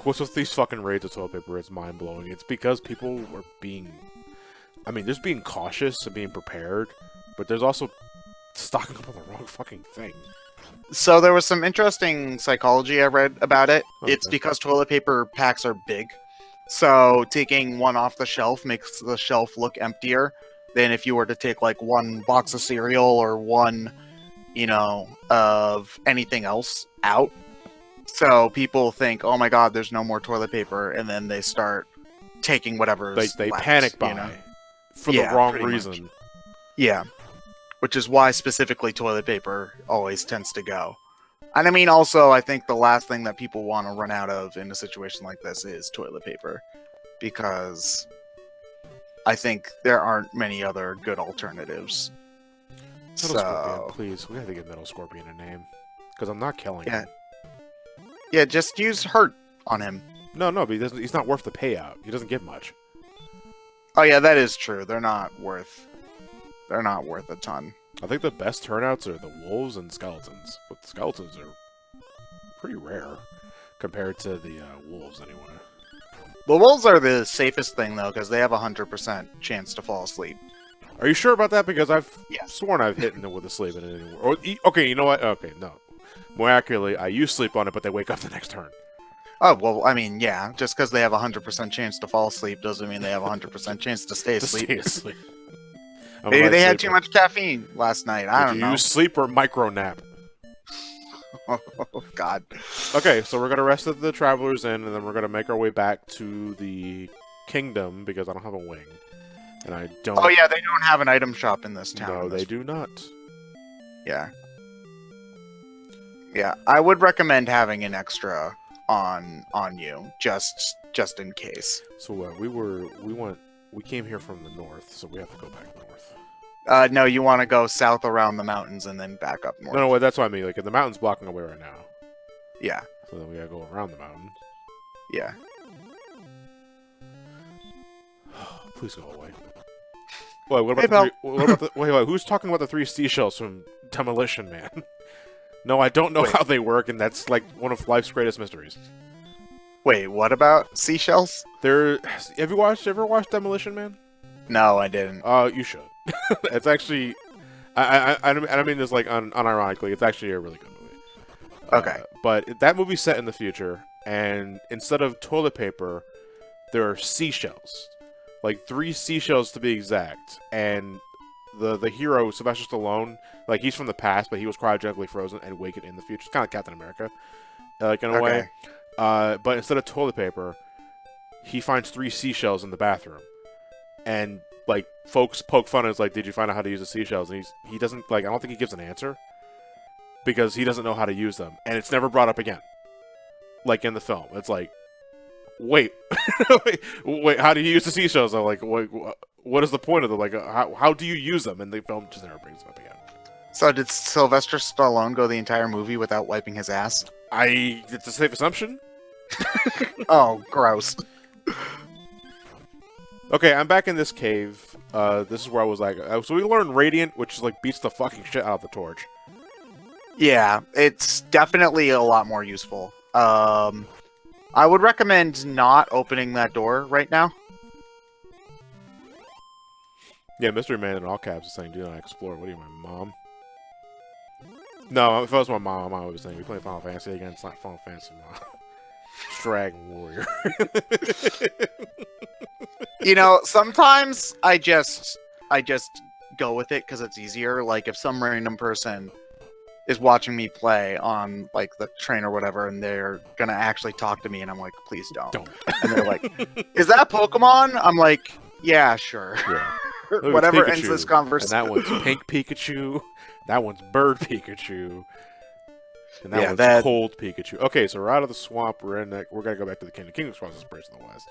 What's with these fucking raids of toilet paper? It's mind blowing. It's because people are being. I mean, there's being cautious and being prepared, but there's also stocking up on the wrong fucking thing. So there was some interesting psychology I read about it. Okay. It's because toilet paper packs are big. So taking one off the shelf makes the shelf look emptier than if you were to take like one box of cereal or one, you know, of anything else out. So people think, oh my god, there's no more toilet paper, and then they start taking whatever's They left, panic you buy know? for Yeah, the wrong pretty much. reason. Yeah. Which is why specifically toilet paper always tends to go. And I mean, also, I think the last thing that people want to run out of in a situation like this is toilet paper. Because I think there aren't many other good alternatives. Metal Scorpion, So, please. We have to give Metal Scorpion a name. Because I'm not killing Yeah. him. yeah, just use hurt on him. No, but he's not worth the payout. He doesn't get much. Oh yeah, that is true. They're not worth a ton. I think the best turnouts are the wolves and skeletons. But the skeletons are pretty rare. compared to the wolves, anyway. The wolves are the safest thing though, because they have 100% chance to fall asleep. Are you sure about that? Because I've Yes. sworn I've hit them with a sleep in it anymore. Okay, you know what? Okay, no. More accurately, I use sleep on it, but they wake up the next turn. Oh, well, I mean, yeah, just because they have 100% chance to fall asleep doesn't mean they have 100% chance to stay To asleep. stay asleep. I'm a Maybe light they had sleeper. too much caffeine last night. I Did don't you know. use sleep or micro nap? Oh, God. Okay, so we're gonna rest the travelers in, and then we're gonna make our way back to the kingdom because I don't have a wing, and I don't. Oh, yeah, they don't have an item shop in this town. No, they do not. Yeah. Yeah, I would recommend having an extra on you, just in case. So we came here from the north, so we have to go back north. No, you want to go south around the mountains and then back up north. No, that's what I mean. Like, the mountain's blocking our way right now, Yeah, so then we gotta go around the mountain. yeah. Please go away. Wait, what Hey, about wait, who's talking about the 3 seashells from Demolition Man? No, I don't know how they work, and that's like one of life's greatest mysteries. Wait, what about seashells? Have you ever watched Demolition Man? No, I didn't. You should. It's actually, I don't mean this like unironically. It's actually a really good movie. Okay. But that movie's set in the future, and instead of toilet paper, there are seashells, like 3 seashells to be exact. And the hero Sylvester Stallone, like, he's from the past, but he was cryogenically frozen and awakened in the future. It's kind of like Captain America, like, in a way. But instead of toilet paper, he finds 3 seashells in the bathroom, and like, folks poke fun. It's like, did you find out how to use the seashells? And he doesn't, like, I don't think he gives an answer because he doesn't know how to use them, and it's never brought up again. Like in the film, it's like, wait, wait, how do you use the seashells? I'm like, what is the point of them? Like, how do you use them? And the film just never brings it up again. So did Sylvester Stallone go the entire movie without wiping his ass? It's a safe assumption. Oh, gross. Okay, I'm back in this cave. This is where I was like, so we learned Radiant, which is like beats the fucking shit out of the torch. Yeah, it's definitely a lot more useful. I would recommend not opening that door right now. Yeah, Mystery Man in all caps is saying, do not explore. What are you, my mom? No, if it was my mom, I was saying, we play Final Fantasy again. It's not Final Fantasy, Mom. It's Dragon Warrior. You know, sometimes I just go with it because it's easier. Like, if some random person is watching me play on, like, the train or whatever, and they're gonna actually talk to me, and I'm like, please don't. And they're like, is that Pokemon? I'm like, yeah, sure. Yeah. Whatever ends this And conversation. that one's Pink Pikachu. That one's Bird Pikachu. And that Yeah, one's Cold Pikachu. Okay, so we're out of the swamp. We're gonna go back to the kingdom. Kingdom's across this bridge in the west.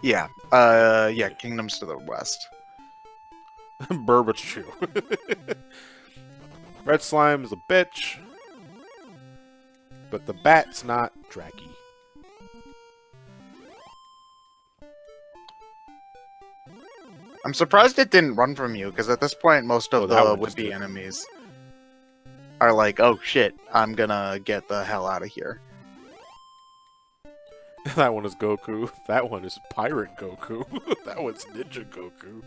Yeah. Yeah, Kingdom's to the west. Burbachu. Red Slime is a bitch. But the bat's not Dracky. I'm surprised it didn't run from you, because at this point, most of that the one just would-be did. enemies are like, oh shit, I'm gonna get the hell out of here. That one is Goku. That one is Pirate Goku. That one's Ninja Goku.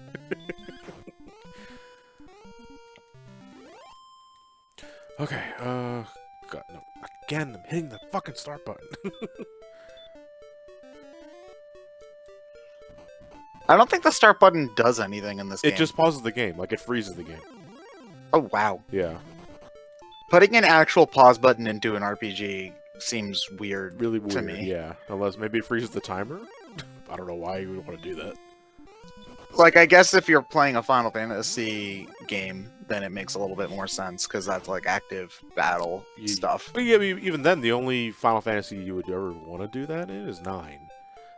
Okay, God, no. Again, I'm hitting the fucking start button. I don't think the start button does anything in this game. It just pauses the game, like it freezes the game. Oh, wow. Yeah. Putting an actual pause button into an RPG seems weird. Really weird, to me. yeah. Unless maybe it freezes the timer? I don't know why you would want to do that. Like, I guess if you're playing a Final Fantasy game, then it makes a little bit more sense, because that's, like, active battle stuff. But yeah, even then, the only Final Fantasy you would ever want to do that in is 9.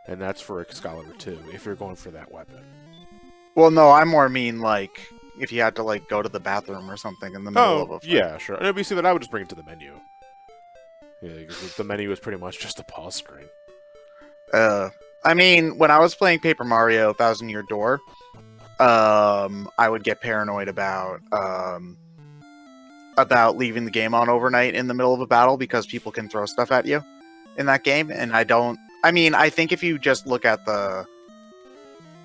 And that's for Excalibur 2, if you're going for that weapon. Well, no, I more mean, like, if you had to, like, go to the bathroom or something in the middle of a fight. Yeah, sure. And see, but I would just bring it to the menu. Yeah, because the menu is pretty much just a pause screen. I mean, when I was playing Paper Mario Thousand Year Door, I would get paranoid about leaving the game on overnight in the middle of a battle because people can throw stuff at you. in that game, and I mean, I think if you just look at the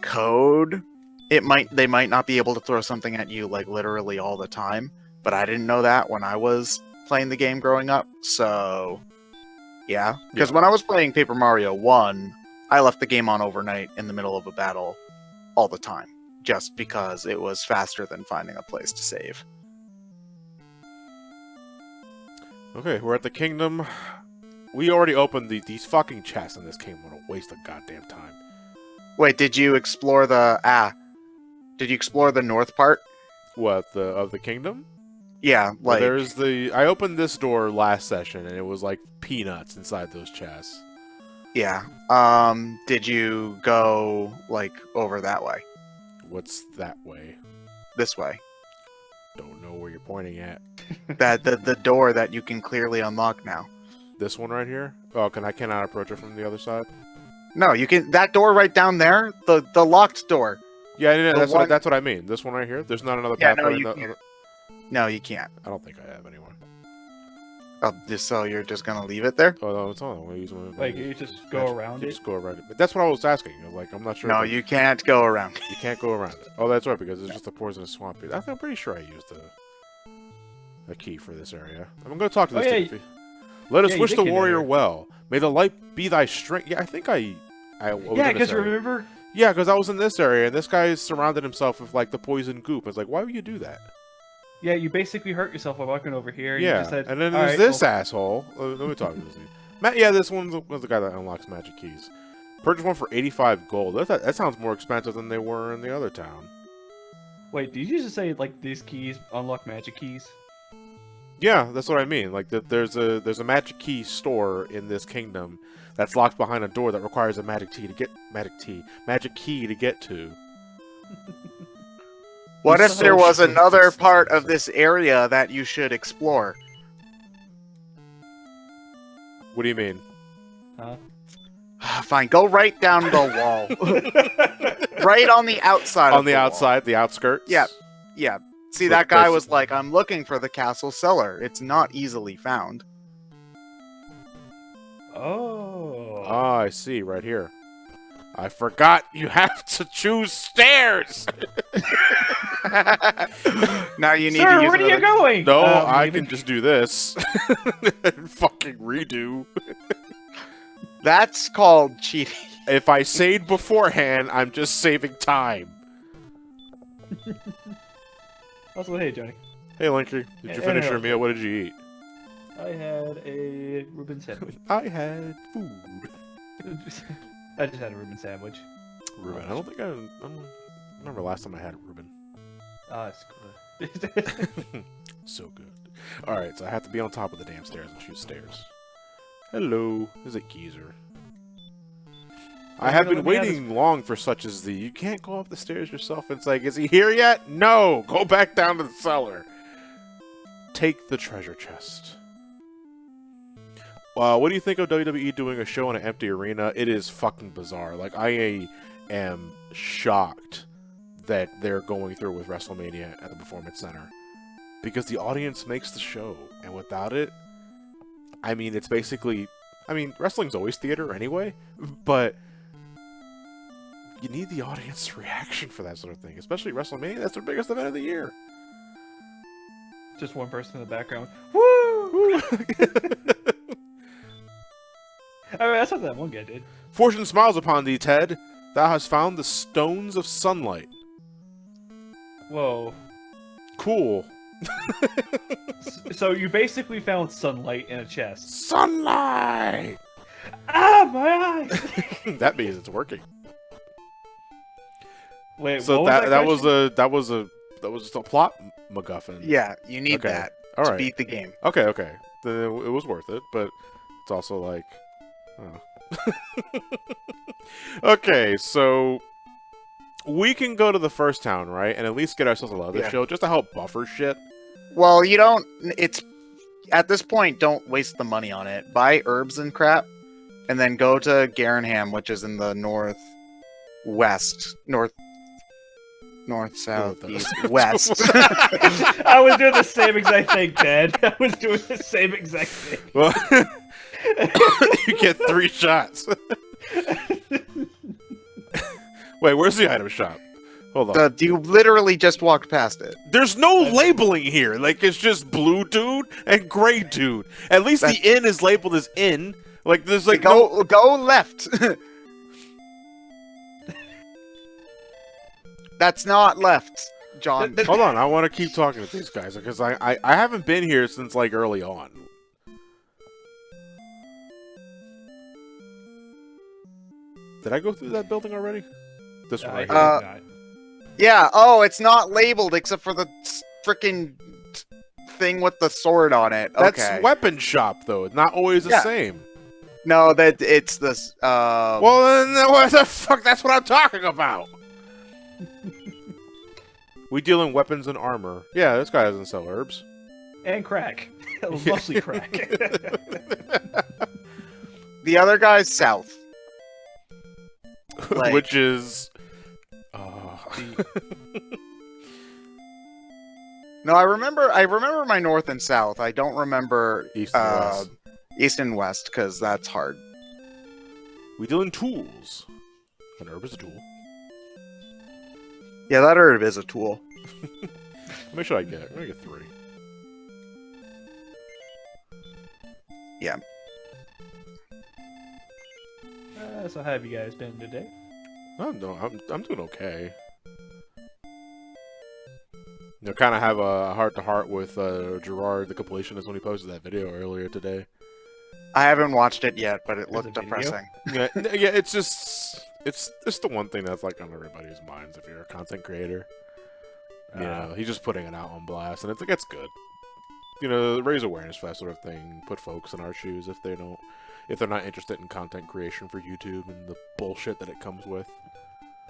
code, they might not be able to throw something at you like literally all the time. But I didn't know that when I was playing the game growing up, so yeah. Because when I was playing Paper Mario 1, I left the game on overnight in the middle of a battle all the time, just because it was faster than finding a place to save. Okay, we're at the kingdom. We already opened these fucking chests in this game. What a waste of goddamn time. Wait, did you explore the north part? What, of the kingdom? Yeah, Well, like there's I opened this door last session, and it was like peanuts inside those chests. yeah. Did you go like over that way? What's that way? This way. Don't know where you're pointing at. The door that you can clearly unlock now. This one right here? Oh, I cannot approach it from the other side? No, you can. That door right down there, the locked door. Yeah, no, The one- that's what I mean. This one right here. There's not another Yeah, pathway. no, you can't. No, you can't. I don't think I have anyone. Oh, so you're just gonna leave it there? Oh no, it's on. I'm gonna use one. Like, you just go around it? Just go around it. But that's what I was asking. I was like, I'm not sure. No, you can't go around. You can't go around it. Oh, that's right, because it's just a poisonous swamp. I'm pretty sure I used a key for this area. I'm going to talk to this Tiffy. Let us wish the warrior well. May the light be thy strength. Yeah, I think I yeah, because remember? Yeah, because I was in this area, and this guy surrounded himself with, like, the poison goop. I was like, why would you do that? Yeah, you basically hurt yourself by walking over here. And yeah, you just said, and then there's this asshole. Let me talk to this dude. Yeah, this one's the guy that unlocks magic keys. Purchase one for 85 gold. That sounds more expensive than they were in the other town. Wait, did you just say, like, these keys unlock magic keys? Yeah, that's what I mean. Like, there's a magic key store in this kingdom that's locked behind a door that requires a magic key to get to. What if there was another part of this area that you should explore? What do you mean? Huh? Fine, go right down the wall. Right on the outside. On the outside, the outskirts? Yeah. Yeah. See, that guy was like, I'm looking for the castle cellar. It's not easily found. Oh. Ah, I see, right here. I forgot you have to choose stairs! Now you need Sir, to use where are you going? No, I can just do this. And fucking redo. That's called cheating. If I saved beforehand, I'm just saving time. Also, hey, Johnny. Hey, Linky. Did you finish your meal? What did you eat? I had a Reuben sandwich. I had food. I just had a Reuben sandwich. Reuben. I don't think I remember last time I had Reuben. It's good. So good. Alright, so I have to be on top of the damn stairs and shoot stairs. Hello. Is it Geezer? I have been waiting long for such as thee. You can't go up the stairs yourself. It's like, is he here yet? No! Go back down to the cellar. Take the treasure chest. What do you think of WWE doing a show in an empty arena? It is fucking bizarre. Like, I am shocked that they're going through with WrestleMania at the Performance Center. Because the audience makes the show. And without it, I mean, it's basically... I mean, wrestling's always theater anyway, but... you need the audience reaction for that sort of thing. Especially WrestleMania, that's their biggest event of the year. Just one person in the background. Woo! I mean, that's what that one guy did. Fortune smiles upon thee, Ted. Thou hast found the stones of sunlight. Whoa. Cool. So you basically found sunlight in a chest. Sunlight! Ah, my eyes! That means it's working. Wait, so what was that was just a plot MacGuffin. Yeah, you need that to beat the game. Okay. Then it was worth it, but it's also like, oh. Okay, so we can go to the first town, right, and at least get ourselves a leather shield just to help buffer shit. Well, you don't. It's at this point, don't waste the money on it. Buy herbs and crap, and then go to Garenham, which is in the north, south, east, west. I was doing the same exact thing, Ted. I was doing the same exact thing. Well, You get 3 shots. Wait, where's the item shop? Hold on. You literally just walked past it. There's no labeling here. Like, it's just blue dude and gray dude. At least the inn is labeled as inn. Like, there's like go left. That's not left, John. Hold on, I want to keep talking to these guys because I haven't been here since like early on. Did I go through that building already? This one right here. Yeah. Oh, it's not labeled except for the freaking thing with the sword on it. Okay. That's weapon shop though. It's not always the same. No, that it's this. Well, then what the fuck? That's what I'm talking about. We deal in weapons and armor. Yeah, this guy doesn't sell herbs. And crack. Mostly crack. The other guy's south. Like, which is... No, I remember my north and south. I don't remember East and west. East and west, because that's hard. We deal in tools. An herb is a tool. Yeah, that herb is a tool. How much should I get? I'm gonna get 3. Yeah. So how have you guys been today? Oh, no, I'm doing okay. You know, kind of have a heart-to-heart with Gerard, the completionist, when he posted that video earlier today. I haven't watched it yet, but it There's looked a video? depressing. Yeah, yeah, it's just the one thing that's like on everybody's minds if you're a content creator. You know, he's just putting it out on blast, and it's good. You know, raise awareness for that sort of thing. Put folks in our shoes if they're not interested in content creation for YouTube and the bullshit that it comes with.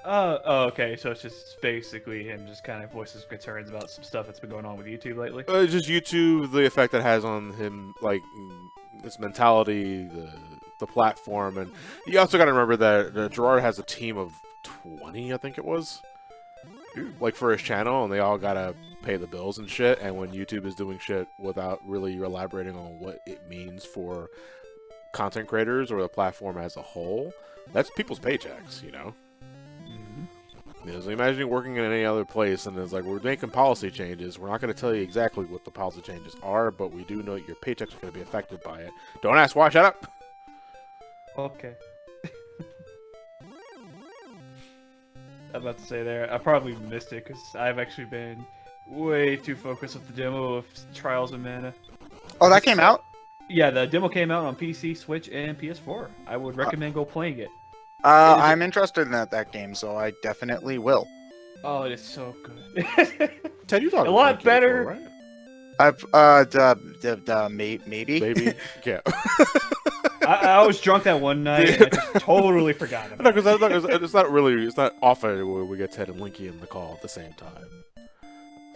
Oh, okay. So it's just basically him just kind of voices concerns about some stuff that's been going on with YouTube lately. Just YouTube, the effect it has on him, like his mentality, the platform, and you also got to remember that Gerard has a team of 20, I think it was, like for his channel, and they all gotta pay the bills and shit. And when YouTube is doing shit without really elaborating on what it means for content creators or the platform as a whole, that's people's paychecks, you know. Yeah, so imagine you working in any other place and it's like, we're making policy changes. We're not going to tell you exactly what the policy changes are, but we do know your paychecks are going to be affected by it. Don't ask why, shut up! Okay. I'm about to say there, I probably missed it because I've actually been way too focused with the demo of Trials of Mana. Oh, that came out? Yeah, the demo came out on PC, Switch, and PS4. I would recommend go playing it. I'm interested in that game, so I definitely will. Oh, it is so good. Ted, you thought a lot better, right? Maybe. Maybe, yeah. I was drunk that one night. And I just totally forgot about it. No, because it's not often where we get Ted and Linky in the call at the same time.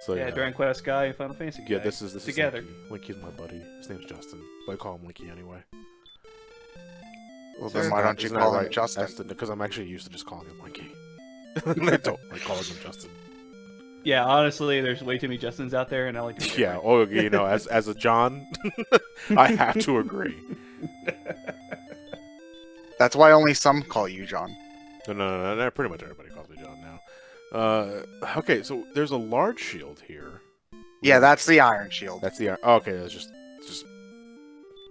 So yeah, Dragon Quest guy and Final Fantasy guy. Yeah, this is together. Linky. Linky's my buddy. His name's Justin, but I call him Linky anyway. Well, then why don't you call him Justin? Because I'm actually used to just calling him Linky. I don't like calling him Justin. Yeah, honestly, there's way too many Justins out there, and I like to. Yeah, oh, you know, as a John, I have to agree. That's why only some call you John. No, pretty much everybody calls me John now. Okay, so there's a large shield here. Yeah, that's the Iron Shield. That's the oh, okay. That's just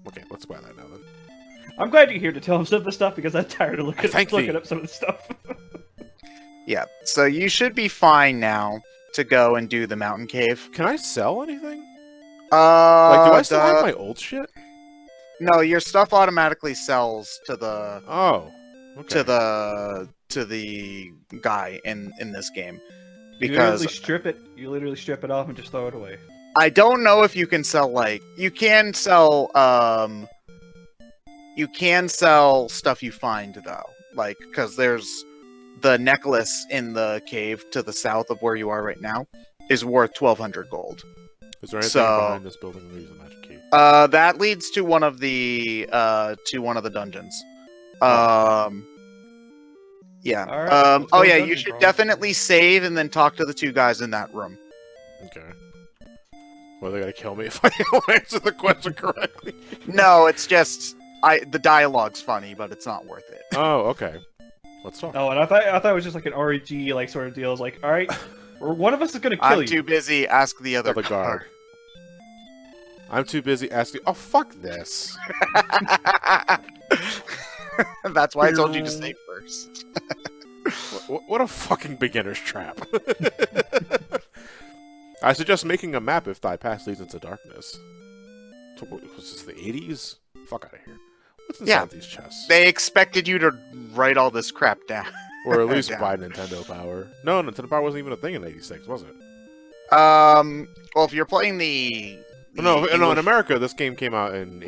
okay. Let's buy that now then. I'm glad you're here to tell him some of the stuff because I'm tired of looking up some of the stuff. Yeah, so you should be fine now to go and do the mountain cave. Can I sell anything? Like, do I still have my old shit? No, your stuff automatically sells to the okay. to the guy in this game. You literally strip it. You literally strip it off and just throw it away. I don't know if you can sell you can sell stuff you find though, like because there's the necklace in the cave to the south of where you are right now is worth 1,200 gold. Is there anything behind this building that uses a magic key? That leads to one of the dungeons. Yeah. Right, oh yeah, you should definitely save and then talk to the 2 guys in that room. Okay. Well, they're gonna kill me if I don't answer the question correctly. No, it's just the dialogue's funny, but it's not worth it. Oh, okay. Let's talk. Oh, and I thought it was just like an REG like sort of deal. It's like, all right, one of us is gonna kill I'm you. too busy. Ask the other Other guard. I'm too busy asking. Oh, fuck this. That's why I told you to save first. What a fucking beginner's trap. I suggest making a map if thy path leads into darkness. Was this the 80s? Fuck out of here. What's inside these chests? They expected you to write all this crap down. Or at least down. buy Nintendo Power. No, Nintendo Power wasn't even a thing in 86, was it? Well, if you're playing the No, in English- America, this game came out in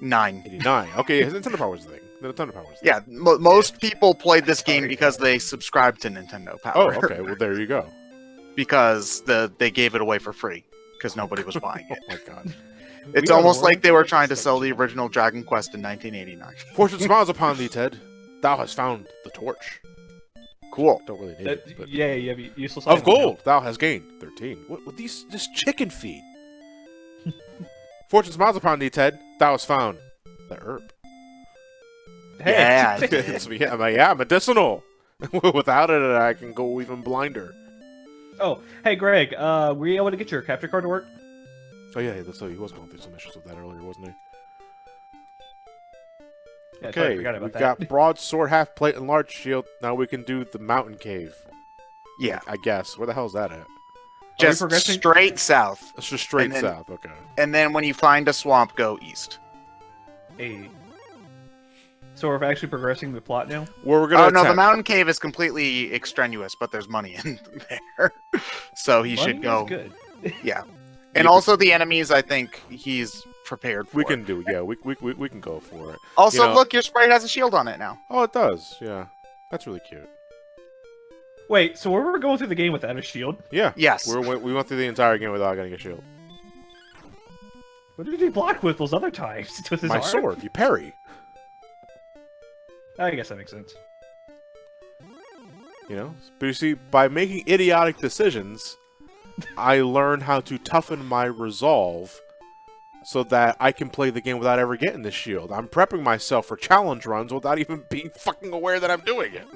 9. 89. Okay, Nintendo Power was the thing. The Nintendo Power was the thing. Yeah, most people played this game because they subscribed to Nintendo Power. Oh, okay. Well, there you go. Because they gave it away for free because nobody was buying Oh it. my god. It's We are almost like they were world trying to such sell the a- original Dragon Quest in 1989. Fortune smiles upon thee, Ted. Thou hast found the torch. Cool. Don't really need That, it, but... yeah, you have useless Of items now. gold, thou hast gained 13. What this chicken feed? Fortune smiles upon thee, Ted. Thou hast found the herb. Hey, Yeah, I It's, yeah, medicinal. Without it, I can go even blinder. Oh, hey, Greg, were you able to get your capture card to work? Oh yeah, that's so he was going through some issues with that earlier, wasn't he? Yeah, I totally Okay, forgot about we've that. got broadsword, half plate, and large shield. Now we can do the mountain cave. Yeah. I guess. Where the hell is that at? Just progressing? straight south. It's just straight And then- south. Okay. And then when you find a swamp, go east. Hey. So we're actually progressing the plot now? Where we're gonna Oh, no, the attempt- mountain cave is completely extraneous, but there's money in there. So he Money should is go. good. Yeah. And also the enemies, I think he's prepared for. We can do. Yeah, we can go for it. Also, you know- look, your sprite has a shield on it now. Oh, it does. Yeah, that's really cute. Wait, so we were going through the game without a shield? Yeah. Yes. We went through the entire game without getting a shield. What did he block with those other times? With his My arm? sword, you parry. I guess that makes sense. You know, but you see, by making idiotic decisions, I learn how to toughen my resolve, so that I can play the game without ever getting the shield. I'm prepping myself for challenge runs without even being fucking aware that I'm doing it.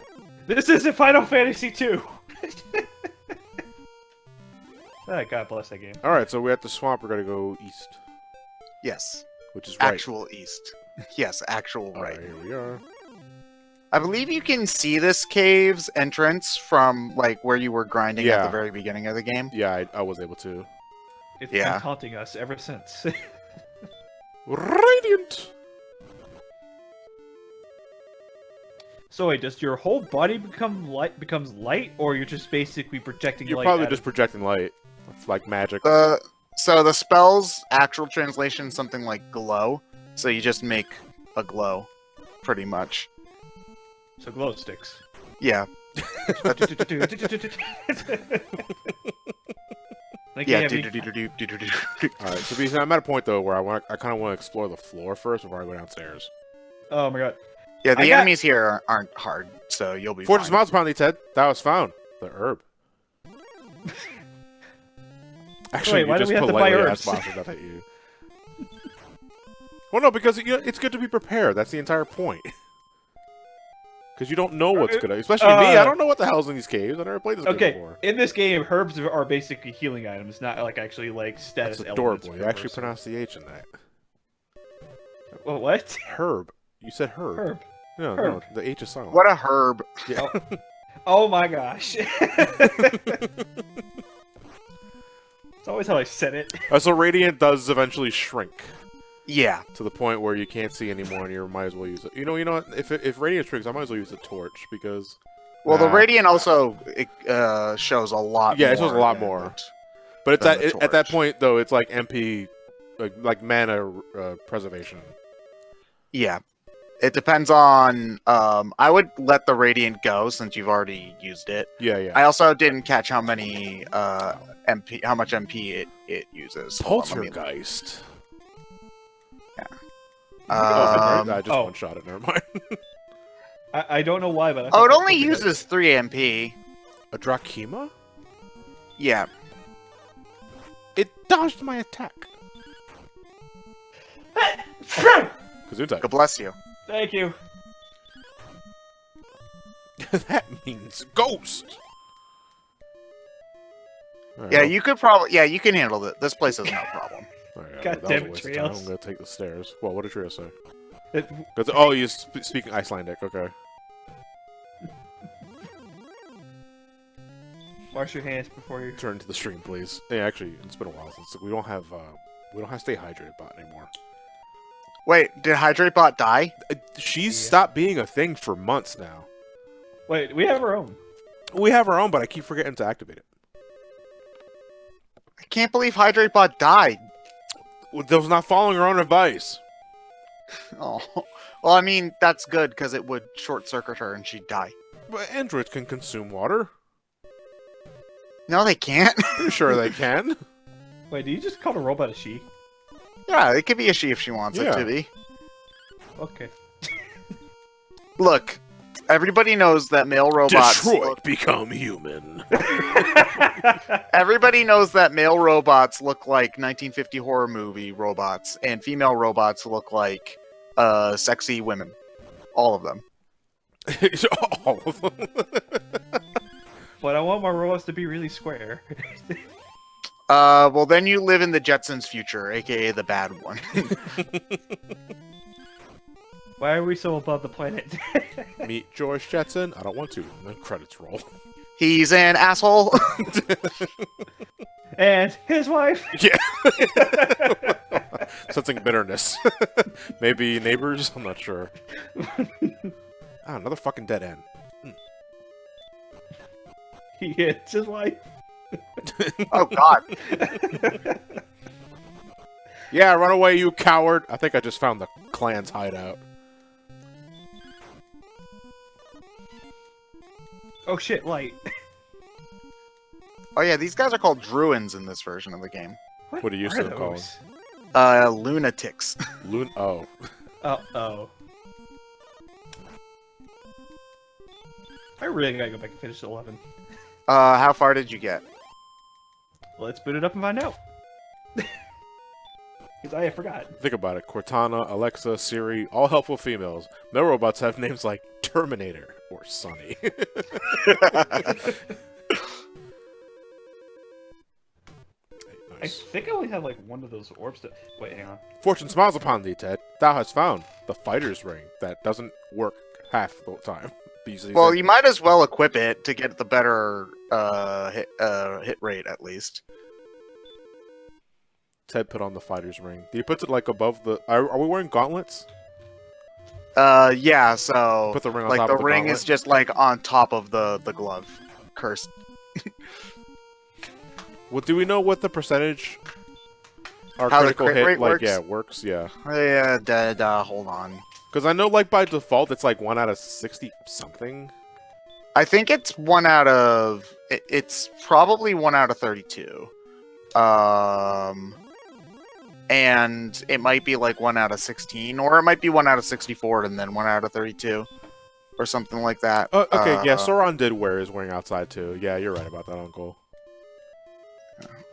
This isn't Final Fantasy 2! God bless that game. All right, so we're at the swamp. We're gonna go east, Yes. which is right. Actual east. Yes, actual All right. right, here we are. I believe you can see this cave's entrance from like where you were grinding at Yeah. the very beginning of the game. Yeah, I was able to. It's Yeah. been taunting us ever since. Radiant. So wait, does your whole body becomes light, or you're just basically projecting You're light? probably out just of- projecting light. It's like magic. So the spell's actual translation is something like glow. So you just make a glow, pretty much. So glow sticks. Yeah. Like Yeah. you have any- do-do-do-do-do-do-do. All right, so I'm at a point though where I kind of want to explore the floor first before I go downstairs. Oh my god. Yeah, I the got- enemies here aren't hard, so you'll be Fortune fine. smiles upon thee, Ted. Thou hast found the herb. Actually, Wait, why you do just we have to buy politely herbs? asked Bowser that at you. Well, no, because it's good to be prepared. That's the entire point. Because you don't know what's good. Especially me, I don't know what the hell's in these caves. I never played this game Okay, before. in this game, herbs are basically healing items, not like actually like status That's elements. adorable. You actually pronounced the H in that. Well, what? Herb. You said herb. Herb. No, Herb. no, the H is silent. What a herb. Yeah. Oh my gosh. It's always how I said it. So Radiant does eventually shrink Yeah. to the point where you can't see anymore, and you might as well use it. You know what? If Radiant shrinks, I might as well use the torch because. Well, the Radiant also shows a lot Yeah, more. it shows a lot than more. it- But it's than the at that torch. point though, it's like MP, like mana preservation. Yeah. It depends on. I would let the Radiant go since you've already used it. Yeah, yeah. I also didn't catch how many MP, how much MP it uses. Hold on, let me- Poltergeist. I just oh. one shot it. Never mind. I don't know why, but I Oh, thought it that only was- uses 3 MP. A Drakima? Yeah. It dodged my attack. Gesundheit. God bless you. Thank you. That means ghost. All right, Yeah, well, you could probably. Yeah, you can handle it. This place is no problem. all right, God that was damn a it, waste of time. Trios. I'm gonna take the stairs. Well, what did Trio say? It- Oh, you're speaking Icelandic. Okay. Wash your hands before you. Turn to the stream, please. Yeah, actually, it's been a while since we don't have Stay Hydrated bot anymore. Wait, did Hydrate Bot die? She's Yeah. stopped being a thing for months now. Wait, we have our own. We have our own, but I keep forgetting to activate it. I can't believe Hydrate Bot died. That was not following her own advice. Oh, well, I mean that's good because it would short circuit her and she'd die. But androids can consume water. No, they can't. Pretty sure they can. Wait, did you just call a robot a she? Yeah, it could be a she if she wants it Yeah. to be. Okay. Look, everybody knows that male robots. Detroit become human. Everybody knows that male robots look like 1950 horror movie robots, and female robots look like sexy women. All of them. All of them. But I want my robots to be really square. Well, then you live in the Jetsons' future, aka the bad one. Why are we so above the planet? Meet George Jetson. I don't want to. And then credits roll. He's an asshole. And his wife. Yeah. Sensing bitterness. Maybe neighbors? I'm not sure. Ah, another fucking dead end. He hits his wife. Oh God. Yeah, run away, you coward. I think I just found the clan's hideout. Oh shit, light. Oh yeah, these guys are called Druins in this version of the game. What do you are see them called? those? Lunatics. Oh. Oh. I really gotta go back and finish 11. How far did you get? Let's boot it up and find out. Because I forgot. Think about it. Cortana, Alexa, Siri, all helpful females. Male robots have names like Terminator or Sunny. I think I only have like one of those orbs to... Wait, hang on. Fortune smiles upon thee, Ted. Thou hast found the fighter's ring that doesn't work half the time. Well, you might as well equip it to get the better hit rate, at least. Ted put on the fighter's ring. He puts it like above the... Are we wearing gauntlets? Yeah, so... Put the ring on like, top the of the ring gauntlet? is just, like, on top of the glove. Cursed. Well, do we know what the percentage... Our How the critical crit hit, rate like, works? yeah, works, yeah. Hold on. Because I know, like, by default, it's like 1 out of 60-something. I think it's 1 out of... It's probably 1 out of 32. And it might be like 1 out of 16, or it might be 1 out of 64 and then 1 out of 32, or something like that. Okay, yeah, Sauron did wear his ring outside, too. Yeah, you're right about that, Uncle.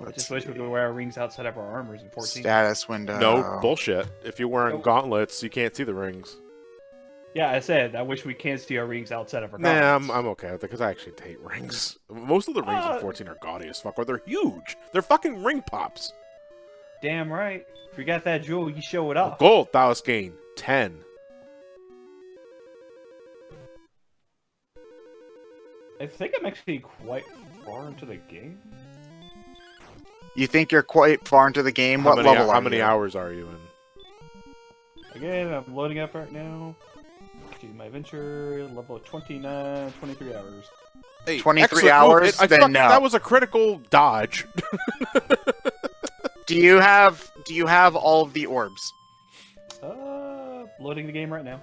I just wish we could wear our rings outside of our armors in 14. Status window. No, bullshit. If you're wearing Nope. gauntlets, you can't see the rings. Yeah, I said, I wish we can't see our rings outside of our Nah, gauntlets. I'm okay with it, because I actually hate rings. Most of the rings in 14 are gaudy as fuck, or they're huge. They're fucking ring pops. Damn right. If you got that jewel, you show it off. Gold, thou hast gained 10. I think I'm actually quite far into the game. You think you're quite far into the game? What level are How many you? hours are you in? Again, I'm loading up right now. To my adventure, level 29, 23 hours. Hey, 23 excellent hours? move. Then no. That was a critical dodge. Do you have all of the orbs? Loading the game right now.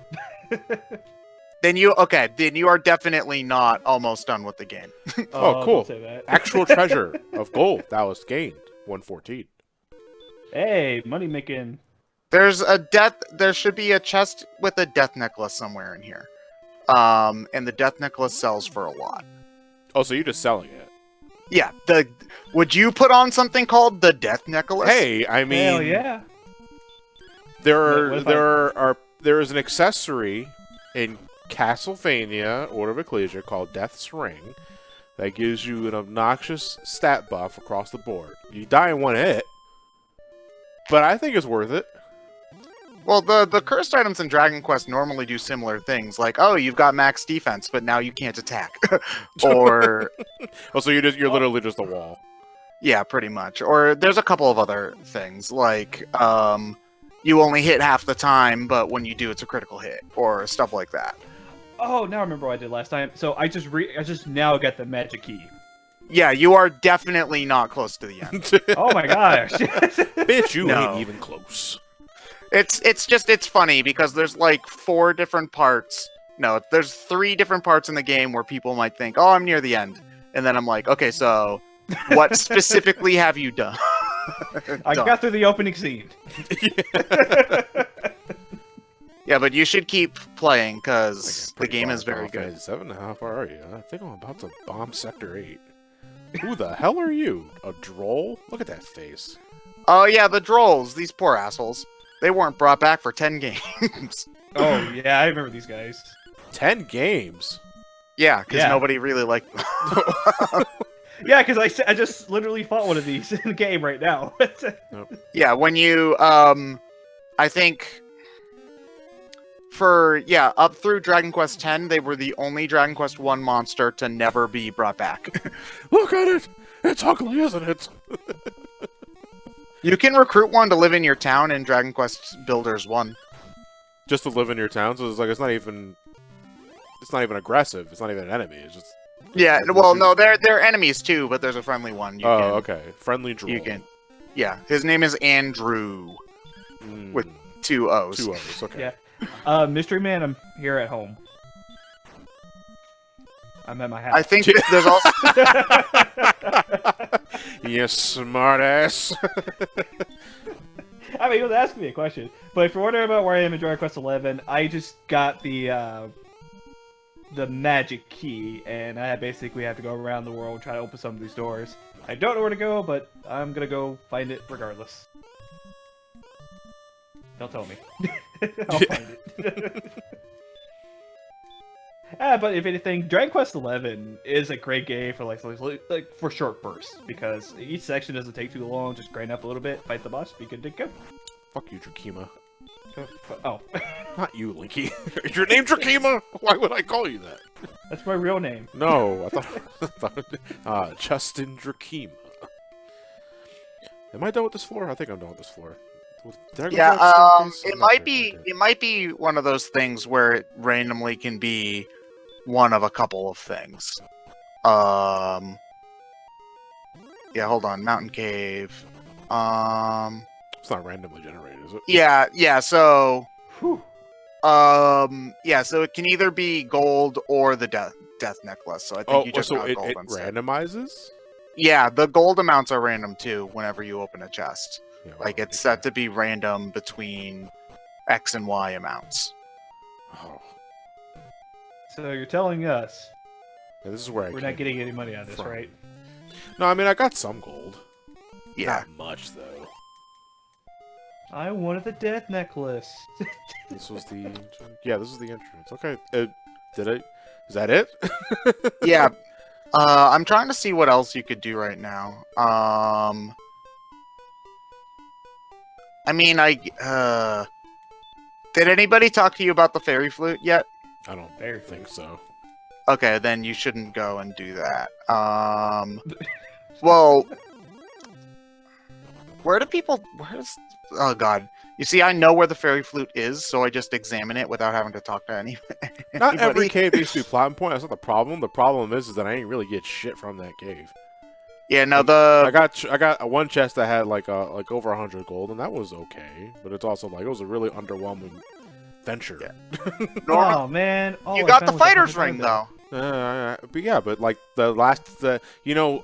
Then you are definitely not almost done with the game. Oh, cool. Don't say that. Actual treasure of gold, thou hast gained 114. Hey, money making. There should be a chest with a death necklace somewhere in here. And the death necklace sells for a lot. Oh, so you're just selling it? Yeah, would you put on something called the death necklace? Hey, I mean, Hell yeah. there What if are there is an accessory in Castlevania Order of Ecclesia called Death's Ring that gives you an obnoxious stat buff across the board. You die in one hit, but I think it's worth it. Well, the cursed items in Dragon Quest normally do similar things, like, oh, you've got max defense, but now you can't attack. Or Oh, so you're literally just a wall. yeah, pretty much. Or there's a couple of other things, like you only hit half the time, but when you do, it's a critical hit, or stuff like that. Oh, now I remember what I did last time. So I just now got the magic key. Yeah, you are definitely not close to the end. Oh my gosh. Bitch, you No. ain't even close. It's funny because there's like 4 different parts. No, there's 3 different parts in the game where people might think, "Oh, I'm near the end," and then I'm like, "Okay, so what specifically have you done?" I got through the opening scene. Yeah, but you should keep playing because the game is very good. 7. How far are you? I think I'm about to bomb Sector 8. Who the hell are you? A droll? Look at that face. Oh yeah, the Drolls, these poor assholes. They weren't brought back for 10 games. Oh yeah, I remember these guys. 10 games? Yeah, because Yeah. nobody really liked them. Yeah, because I just literally fought one of these in the game right now. Yeah, when you, I think, up through Dragon Quest X, they were the only Dragon Quest I monster to never be brought back. Look at it! It's ugly, isn't it? You can recruit one to live in your town in Dragon Quest Builders 1. Just to live in your town, so it's like it's not even aggressive. It's not even an enemy. It's just Yeah, well, no, they're enemies too, but there's a friendly one. okay. Friendly droll. You can. Yeah, his name is Andrew with 2 O's. 2 O's. Okay. Yeah. Mystery Man, I'm here at home. I'm at my house. I think there's also. You smart ass. I mean, he was asking me a question. But if you're wondering about where I am in Dragon Quest 11, I just got the magic key, and I basically have to go around the world try to open some of these doors. I don't know where to go, but I'm gonna go find it regardless. Don't tell me. I'll find it. But if anything, Dragon Quest 11 is a great game for like for short bursts because each section doesn't take too long. Just grind up a little bit, fight the boss, be good to go. Fuck you, Drakima. Oh, Not you, Linky. Is your name Drakima? Why would I call you that? that's my real name. No, I thought Justin Drakima. Am I done with this floor? I think I'm done with this floor. Yeah, it might be one of those things where it randomly can be one of a couple of things. Yeah, hold on, Mountain Cave. It's not randomly generated, is it? Yeah, so Whew. yeah, so it can either be gold or the death necklace. So I think you just got it gold instead. randomizes? Yeah, the gold amounts are random too whenever you open a chest. Yeah, Like it's set to be random between X and Y amounts. Oh. So you're telling us Yeah, this is where we're not getting any money on this, from. right? No, I mean I got some gold. Yeah. Not much though. I wanted the death necklace. This was the this is the entrance. Okay, did I? Is that it? Yeah. I'm trying to see what else you could do right now. I mean, did anybody talk to you about the fairy flute yet? I don't think so. Okay, then you shouldn't go and do that. Well, oh god. You see, I know where the fairy flute is, so I just examine it without having to talk to anybody. Not every cave needs to be plotting point. That's not the problem. The problem is that I ain't really get shit from that cave. Yeah, no, I got one chest that had like over 100 gold, and that was okay. But it's also like it was a really underwhelming venture. Yeah. Oh man! All You I got found the was a fighter's 100 ring though. But like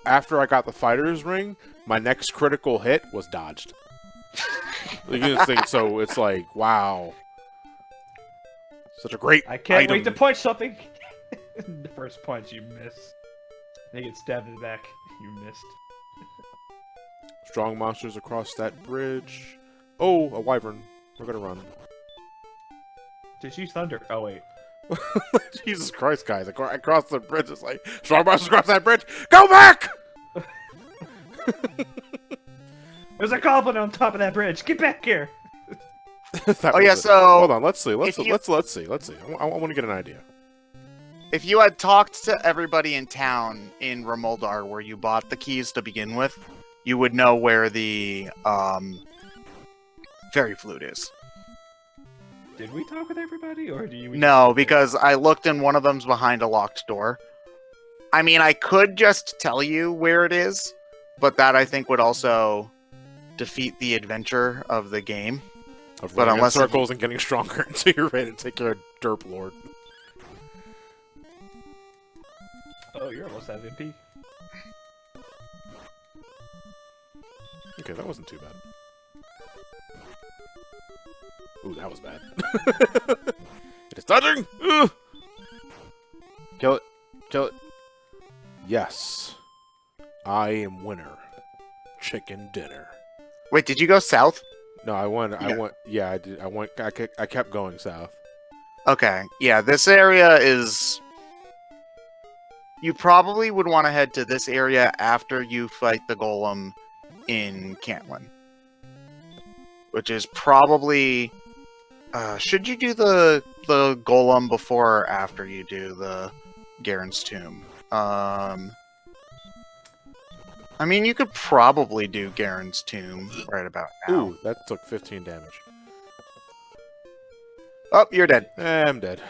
after I got the fighter's ring, my next critical hit was dodged. You just think so? It's like wow, such a great. I can't item. wait to punch something. The first punch, you miss. They get stabbed in the back. You missed. Strong monsters across that bridge. Oh, a wyvern. We're gonna run. Just use thunder. Oh wait. Jesus Christ, guys! I crossed the bridge. It's like strong monsters cross that bridge. Go back! There's a goblin on top of that bridge. Get back here. Oh yeah, so hold on. Let's see. Let's see. I want to get an idea. if you had talked to everybody in town in Ramoldar where you bought the keys to begin with, you would know where the fairy flute is. Did we talk with everybody, or do you? No, because I looked and one of them's behind a locked door. I mean, I could just tell you where it is, but that I think would also defeat the adventure of the game. Of But running in unless circles and getting stronger until you're ready to take care of Derp Lord. Oh, you're almost at MP. Okay, that wasn't too bad. Ooh, that was bad. It is dodging! Ugh! Kill it. Kill it. Yes. I am winner. Chicken dinner. Wait, did you go south? No, I went. Yeah. Yeah, I did. I kept going south. Okay, yeah, this area is... You probably would want to head to this area after you fight the golem in Cantlin. Which is probably... should you do the golem before or after you do the Garen's Tomb? I mean, you could probably do Garen's Tomb right about now. Ooh, that took 15 damage. Oh, you're dead. I'm dead.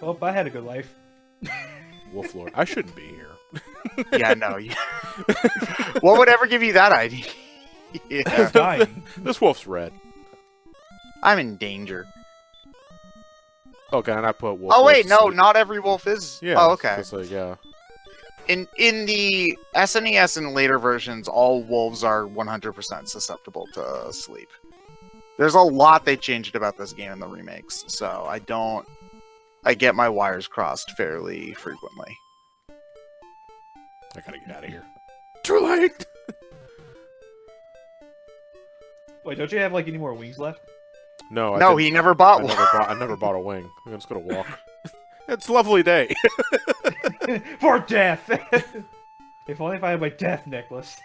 Oh, I had a good life. Wolf Lord. I shouldn't be here. Yeah, no. What would ever give you that idea? Yeah. Dying. This wolf's red. I'm in danger. Oh, can I put wolf? Oh, wait, to no, sleep? not every wolf is... Yeah. Oh, okay. It's like, yeah. In the SNES and later versions, all wolves are 100% susceptible to sleep. There's a lot they changed about this game in the remakes, so I get my wires crossed fairly frequently. I gotta get out of here. Too late! Wait, don't you have like any more wings left? No, No, he never bought one. I never bought a wing. I'm just gonna walk. It's a lovely day. For death! If only if I had my death necklace.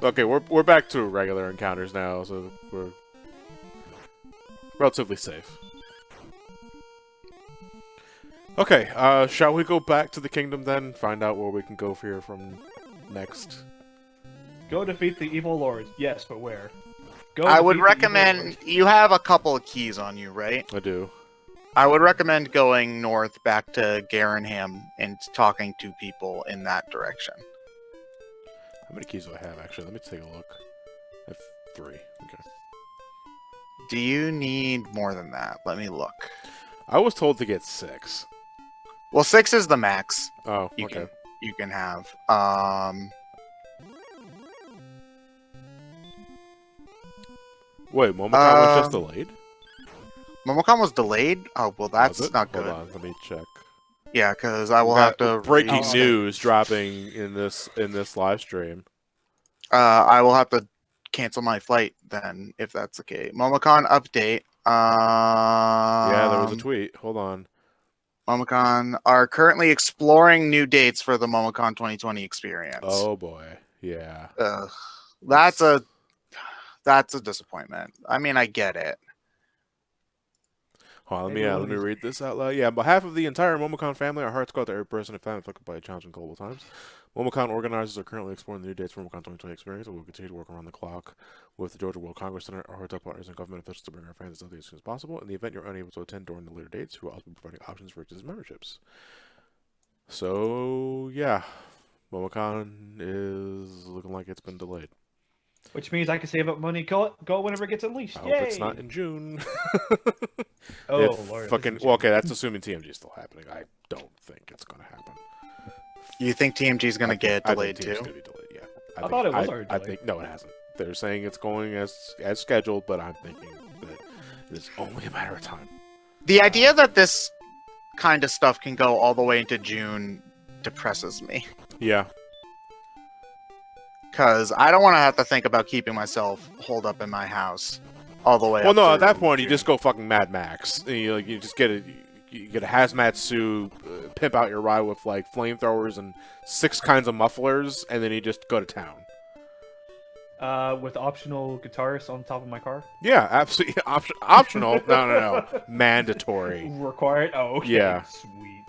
Okay, we're back to regular encounters now, so we're relatively safe. Okay, shall we go back to the kingdom then? Find out where we can go here from next. Go defeat the evil lord. Yes, but where? Go I would defeat the evil recommend... lord. You have a couple of keys on you, right? I do. I would recommend going north back to Garenham and talking to people in that direction. How many keys do I have, actually? Let me take a look. I have 3. Okay. Do you need more than that? Let me look. I was told to get 6. Well, 6 is the max Oh, you okay. can have. Wait, Momocon was just delayed? Momocon was delayed? Oh, well, Was that's it? not Hold good. on, let me check. Yeah, because I will Got have to... breaking reset. news dropping in this live stream. I will have to cancel my flight then, if that's the case. Momocon update. Yeah, there was a tweet. Hold on. Momocon are currently exploring new dates for the Momocon 2020 experience. Oh boy, yeah. Ugh. That's a disappointment. I mean, I get it. Hold on, Maybe one let of me these- read this out loud. Yeah, on behalf of the entire Momocon family, our hearts go out to every person and family affected by challenging global times. Momocon organizers are currently exploring the new dates for Momocon 2020 experience, and we'll continue to work around the clock with the Georgia World Congress Center, our hotel partners, and government officials to bring our fans as healthy as soon as possible. In the event you're unable to attend during the later dates, we will also be providing options for existing memberships. So, yeah, Momocon is looking like it's been delayed. Which means I can save up money, go whenever it gets unleashed. I Yay! hope it's not in June. Oh, If Lord. fucking well, okay, that's assuming TMG is still happening. I don't think it's gonna happen. You think TMG is going to get delayed I think too? TMG's gonna be delayed. Yeah, I thought it was already I delayed. think no, it hasn't. They're saying it's going as scheduled, but I'm thinking that it's only a matter of time. The idea that this kind of stuff can go all the way into June depresses me. Yeah, Because I don't want to have to think about keeping myself holed up in my house all the way Well, up no, at that through point, you June. just go fucking Mad Max. And you just get you get a hazmat suit, pimp out your ride with like flamethrowers and 6 kinds of mufflers, and then you just go to town. With optional guitarists on top of my car. Yeah, absolutely. Optional? No. Mandatory. Required? Oh, okay. Yeah. Sweet.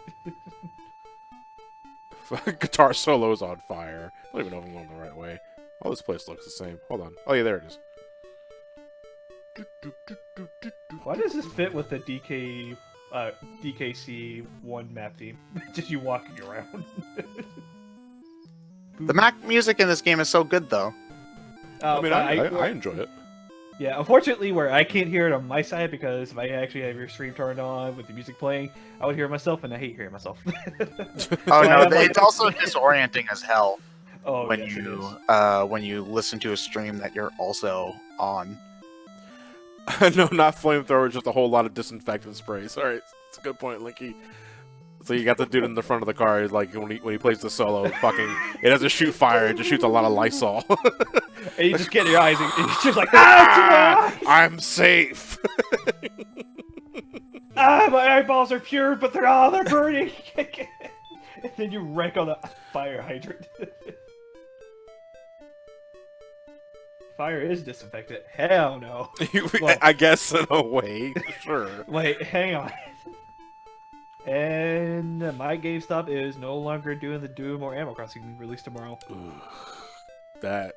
Guitar solos on fire. I don't even know if I'm going the right way. Oh, this place looks the same. Hold on. Oh, yeah, there it is. Why does this fit with the DKC 1 map theme? Just you walking around. The Mac music in this game is so good, though. I mean, I enjoy it. Yeah, unfortunately, where I can't hear it on my side, because if I actually have your stream turned on with the music playing, I would hear myself, and I hate hearing myself. Oh no, I'm like- it's also disorienting as hell Oh, when yes, it is. when you listen to a stream that you're also on. No, not flamethrower, just a whole lot of disinfectant sprays. All right, it's a good point, Linky. So you got the dude in the front of the car, like when he plays the solo, fucking, it doesn't shoot fire, it just shoots a lot of Lysol. And you just get in your eyes, and it's just like, ah, it's my eyes! I'm safe. Ah, my eyeballs are pure, but they're burning. And then you wreck on the fire hydrant. Fire is disinfectant. Hell no. Well- I guess in a way, sure. Wait, hang on. And my GameStop is no longer doing the Doom or Animal Crossing release tomorrow. That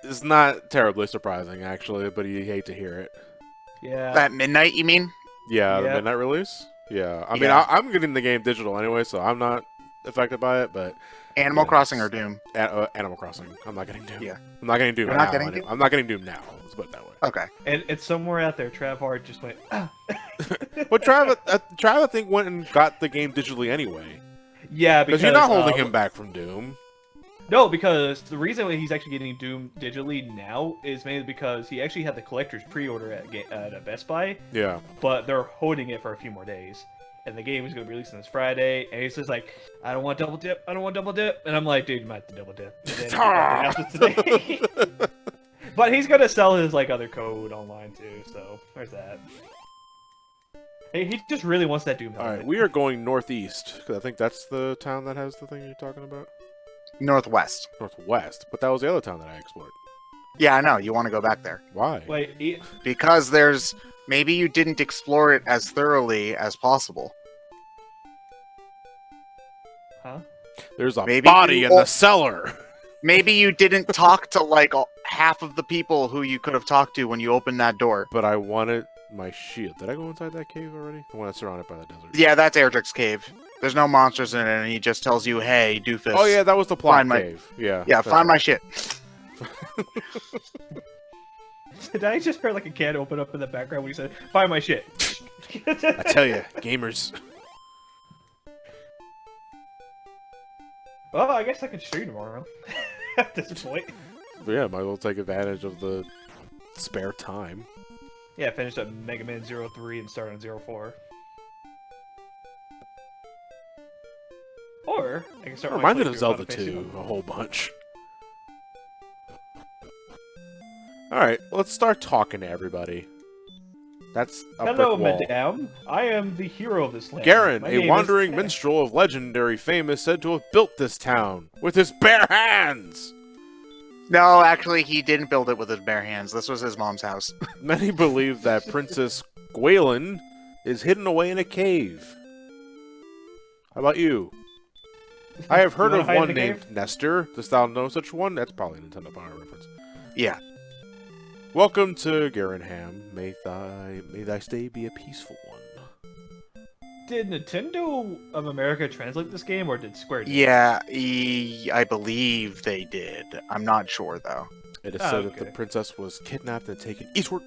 is not terribly surprising, actually, but you hate to hear it. Yeah. At midnight, you mean? Yeah, the Yep. midnight release? Yeah. I mean, Yeah. I'm getting the game digital anyway, so I'm not affected by it, but... Animal Yeah, Crossing it's- or Doom? Animal Crossing. I'm not getting Doom. Yeah. I'm not getting Doom You're now. not getting anyway. Doom? I'm not getting Doom now. Let's put it that way. Okay. And it's somewhere out there. Trav Hard just went, ah. But Trav, I think, went and got the game digitally anyway. Yeah, Because you're not holding him back from Doom. No, because the reason why he's actually getting Doom digitally now is mainly because he actually had the collector's pre-order at Best Buy, Yeah. but they're holding it for a few more days. And the game is going to be released on this Friday, and he's just like, I don't want double dip, I don't want double dip. And I'm like, dude, you might have to double dip. And then he announced it today. But he's going to sell his like other code online too, so there's that. Hey, he just really wants that Doom. Alright, we are going northeast, because I think that's the town that has the thing you're talking about. Northwest. Northwest, but that was the other town that I explored. Yeah, I know. You want to go back there. Why? Wait, Because there's... Maybe you didn't explore it as thoroughly as possible. huh? There's a Maybe body you in the won't- cellar. Maybe you didn't talk to, like, half of the people who you could have talked to when you opened that door. But I wanted my shield. Did I go inside that cave already? The one that's surrounded by the desert. Yeah, that's Erdrick's cave. There's no monsters in it, and he just tells you, hey, doofus. Oh yeah, that was the plot Find my- cave. Yeah. Yeah, that's find my right. shit. Did I just heard like a can open up in the background when he said, find my shit? I tell you, gamers. Well, I guess I can stream tomorrow. At this point. But yeah, might as well take advantage of the spare time. Yeah, I finished up Mega Man 03 and started on 04. Or I can start. my Reminded of playthrough Zelda on Face 2 a whole bunch. Alright, let's start talking to everybody. That's a Hello, brick wall. madame. I am the hero of this land. Garen, My a name is- wandering minstrel of legendary fame, is said to have built this town with his bare hands. No, actually, he didn't build it with his bare hands. This was his mom's house. Many believe that Princess Gwaelin is hidden away in a cave. How about you? I have heard You wanna of hide in one the named cave? Nestor. Dost thou know such one? That's probably a Nintendo Power reference. Yeah. Welcome to Garenham. May thy stay be a peaceful one. Did Nintendo of America translate this game, or did Square? do it? Yeah, I believe they did. I'm not sure, though. It is Oh, said that the okay. princess was kidnapped and taken eastward.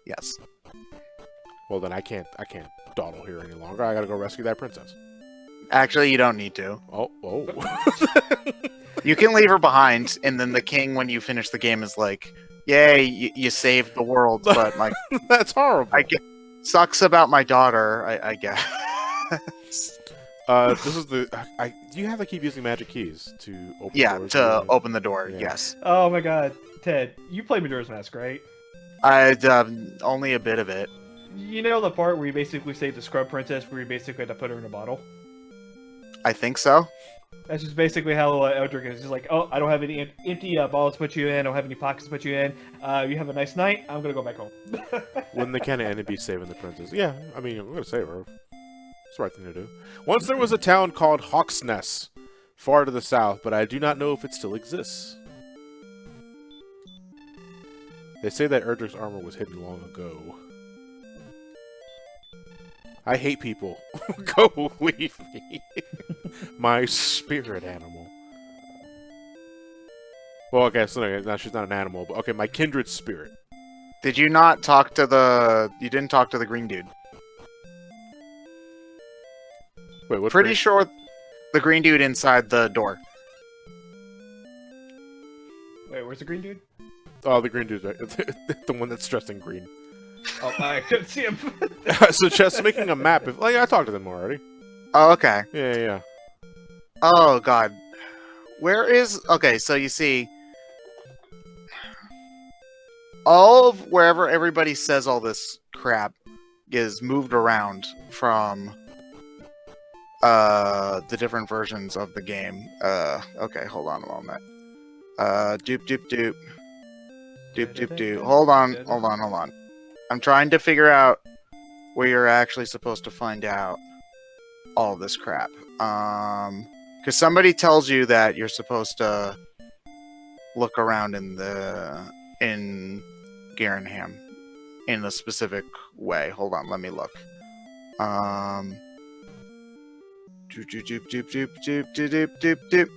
Yes. Well, then I can't dawdle here any longer. I gotta go rescue that princess. Actually, you don't need to. Oh. You can leave her behind, and then the king, when you finish the game, is like, yay, you saved the world, but, like, That's horrible. I get sucks about my daughter, I guess. This is the. You have to keep using magic keys to open Yeah, doors. to open the door. Yeah. Yes. Oh my god, Ted, you played Majora's Mask, right? I only a bit of it. You know the part where you basically save the scrub princess, where you basically had to put her in a bottle? I think so. That's just basically how Eldrick is. Just like, oh, I don't have any empty bottles to put you in. I don't have any pockets to put you in. You have a nice night. I'm gonna go back home. When the can end be saving the princess. Yeah, I mean, I'm gonna save her. It's the right thing to do. Once there was a town called Hawksness, far to the south, but I do not know if it still exists. They say that Erdrick's armor was hidden long ago. I hate people. Go leave me. My spirit animal. Well, okay, so no, she's not an animal, but okay, my kindred spirit. Did you not talk to the? You didn't talk to the green dude. Wait, what's Pretty sure the green dude inside the door. Wait, where's the green dude? Oh, the green dude's right. The one that's dressed in green. Oh, I couldn't see him. So just making a map. Like, I talked to them already. Oh, okay. Yeah. Oh god. Where is? Okay, so you see, all of wherever everybody says all this crap is moved around from the different versions of the game. Okay, hold on a moment. Doop doop doop. Doop doop doop. Hold on. I'm trying to figure out where you're actually supposed to find out all this crap. Because somebody tells you that you're supposed to look around in Garenham in a specific way. Hold on, let me look. Doop doop doop doop doop doop doop doop doop.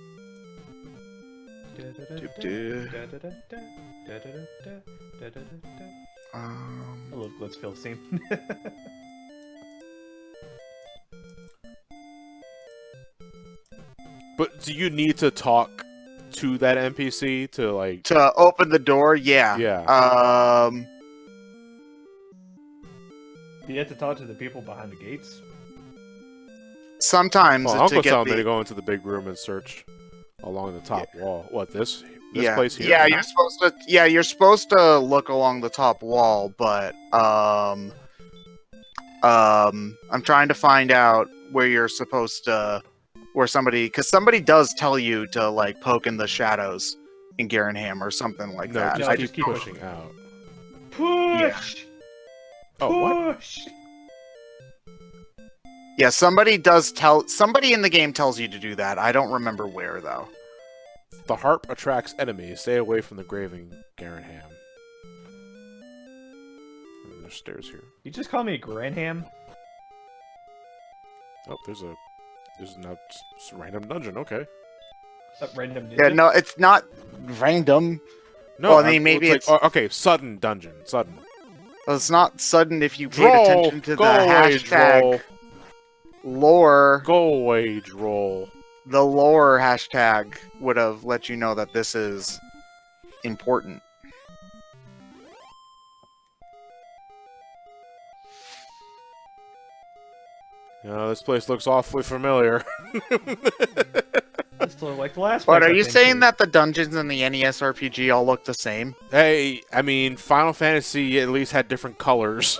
I love Let's Fill scene. But do you need to talk to that NPC to like To open the door, yeah. Yeah. You have to talk to the people behind the gates. Sometimes Well, to Uncle get telling the... me to go into the big room and search along the top wall. What, this yeah, place here? yeah, you're supposed to. Yeah, you're supposed to look along the top wall, but I'm trying to find out where you're supposed to, where somebody, because somebody does tell you to like poke in the shadows in Garenham or something like No, that. just, I keep just keep pushing out. Push! Oh, what? Push! Yeah, somebody in the game tells you to do that. I don't remember where though. The harp attracts enemies. Stay away from the graving, Garenham. And there's stairs here. You just call me Granham? Oh, there's a random dungeon. Okay. Random ninja? Yeah, no, it's not random. No, Well, I mean, maybe it's like, okay, sudden dungeon. Sudden. Well, it's not sudden if you paid Droll. attention to the Go away, hashtag Droll. lore. Go away, Droll. The lore hashtag would have let you know that this is important. This place looks awfully familiar. It's sort of like the last But place are I've you been saying to. that the dungeons in the NES RPG all look the same? Hey, I mean, Final Fantasy at least had different colors.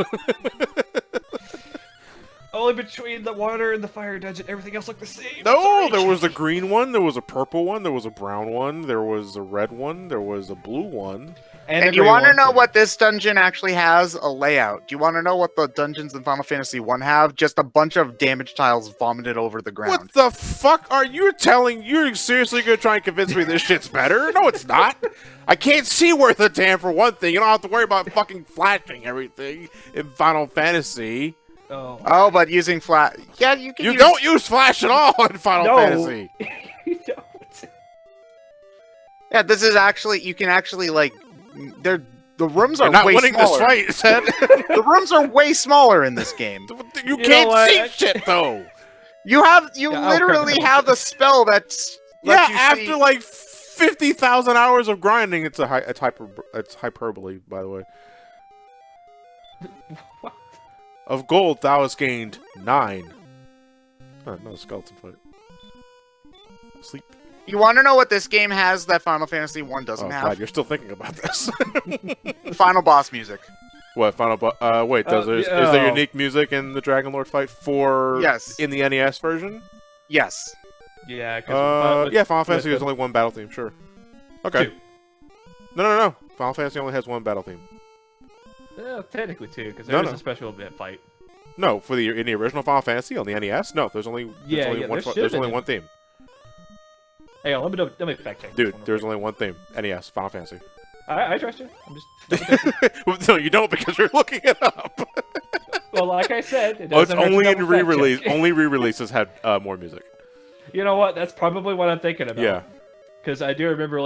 Only between the water and the fire dungeon, everything else looked the same. No, Sorry. there was a green one, there was a purple one, there was a brown one, there was a red one, there was a blue one. And a you gray want to one, know too. what this dungeon actually has? A layout. Do you want to know what the dungeons in Final Fantasy 1 have? Just a bunch of damage tiles vomited over the ground. What the fuck are you telling? You're seriously gonna try and convince me this shit's better? No, it's not. I can't see worth a damn for one thing. You don't have to worry about fucking flashing everything in Final Fantasy. Oh. Oh, but using flat... Yeah, you can You use... don't use flash at all in Final No. Fantasy. You don't. Yeah, this is actually... You can actually, like... The rooms You're are not way winning smaller. this fight, Ted. The rooms are way smaller in this game. You know can't what? see shit though. You Yeah, literally okay. have a spell that's... Yeah, lets you after see- like 50,000 hours of grinding, it's hyperbole, by the way. What? Of gold, thou hast gained 9. Oh, another skeleton fight. Sleep. You want to know what this game has that Final Fantasy 1 doesn't Oh have? god, you're still thinking about this. Final boss music. What wait, is there unique music in the Dragon Lord fight for Yes. in the NES version? Yes. Yeah, Yeah, Final Fantasy has only one battle theme, sure. Okay. 2. No. Final Fantasy only has one battle theme. Technically 2, because No, there's no. a special event fight. No, in the original Final Fantasy on the NES, no, there's only one theme. Hey, let me fact check. Dude, there's only one theme. NES, Final Fantasy. I trust you. I'm just. Well, no, you don't because you're looking it up. Well, like I said, it It's doesn't hurt to only in double fact re-release. check. Only re-releases had more music. You know what? That's probably what I'm thinking about. Yeah. Because I do remember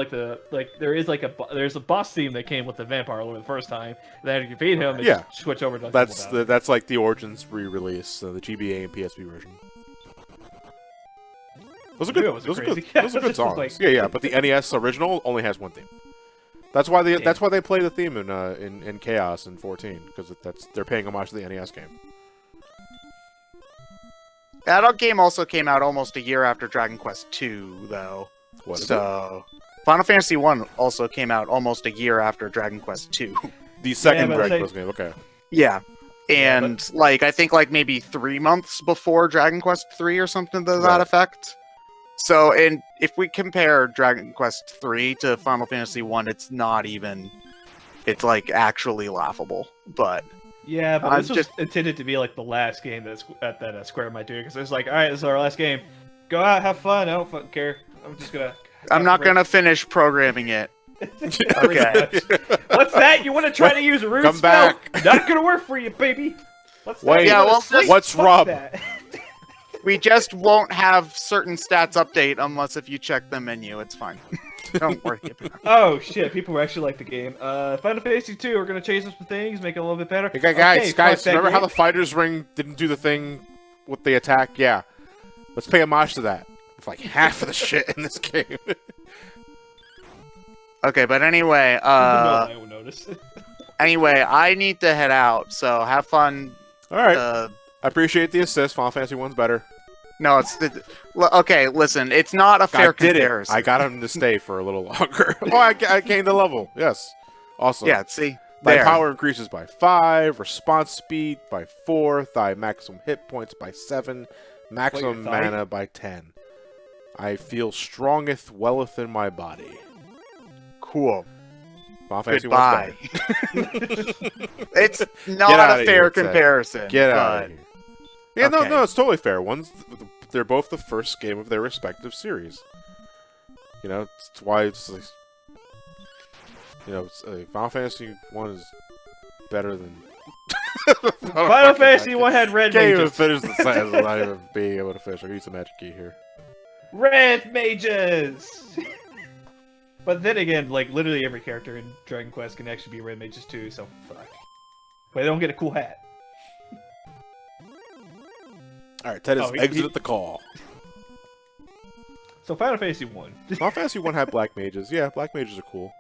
there's a boss theme that came with the Vampire Lord the first time. Then you defeat him and Yeah. switch over to That's like the Origins re-release, the GBA and PSP version. Those are good. It was Those are crazy. good. Those are good This was songs. like- Yeah. But the NES original only has one theme. That's why they play the theme in Chaos in 14 because they're paying homage to the NES game. That game also came out almost a year after Dragon Quest II, though. What is it? So, Final Fantasy 1 also came out almost a year after Dragon Quest II. The second but Dragon say- Quest game. Okay. Yeah. Yeah, And, I think, maybe 3 months before Dragon Quest III or something to that Right. effect. So, and if we compare Dragon Quest III to Final Fantasy 1, it's not even... It's, actually laughable. But, Yeah, but I'm this was intended to be like the last game that Square might do. Because it's like, all right, this is our last game. Go out, have fun. I don't fucking care. I'm just gonna. I'm not gonna finish programming it. Okay. What's that? You want to try to use a root Come spell? back. Not gonna work for you, baby. What's Wait, that? yeah, You wanna well, sleep? what's Fuck Rob? that. We just won't have certain stats update unless if you check the menu. It's fine. Don't worry about it. Oh shit! People actually like the game. Final Fantasy 2. We're gonna change up some things, make it a little bit better. Hey, guys, Okay, fuck that remember how game. the fighters ring didn't do the thing with the attack? Yeah. Let's pay homage to that. With half of the shit in this game. Okay, but anyway, No, I will notice. I need to head out. So have fun. Alright. I appreciate the assist. Final Fantasy 1's better. No, it's okay. Listen, it's not a fair I did it. comparison. I got him to stay for a little longer. Oh, I gained the level. Yes. Awesome. Yeah, see, Thy there. power increases by 5, response speed by 4, thy maximum hit points by 7, maximum Wait, your thigh? mana by 10. I feel strongeth welleth in my body. Cool. Final Fantasy Goodbye. 1's better. It's Get not outta a here, fair Ted. comparison. Get out but- of here. Yeah, Okay. no, it's totally fair. They're both the first game of their respective series. You know, it's why it's like, Final Fantasy 1 is better than Final Fantasy 1 had red Can't even mages. finish the sentence without even being able to finish. I'll use the magic key here. Red mages. But then again, literally every character in Dragon Quest can actually be red mages too. So fuck. But they don't get a cool hat. Alright, Ted has Oh, he- exited the call. So Final Fantasy 1 Final Fantasy 1 had black mages. Yeah, black mages are cool.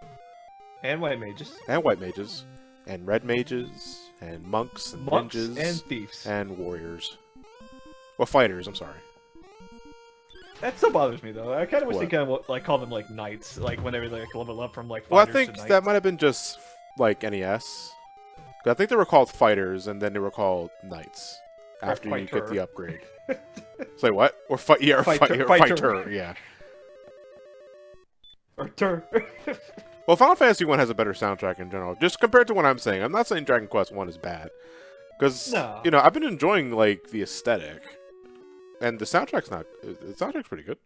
and white mages, And white mages. And red mages. And monks and monks ninjas. and thieves. and warriors. Well, fighters, I'm sorry. That still bothers me though. I kind of wish they What? kind of call them knights, when they were level up from Well, I fighters think to knights. that might have been just NES. 'Cause I think they were called fighters, and then they were called knights after you get fighter. the upgrade. Say what? Or fight? Yeah, or Fighter. fighter. Yeah. Or tur. Well, Final Fantasy 1 has a better soundtrack in general, just compared to what I'm saying. I'm not saying Dragon Quest 1 is bad, because No. I've been enjoying the aesthetic, and the soundtrack's not. The soundtrack's pretty good.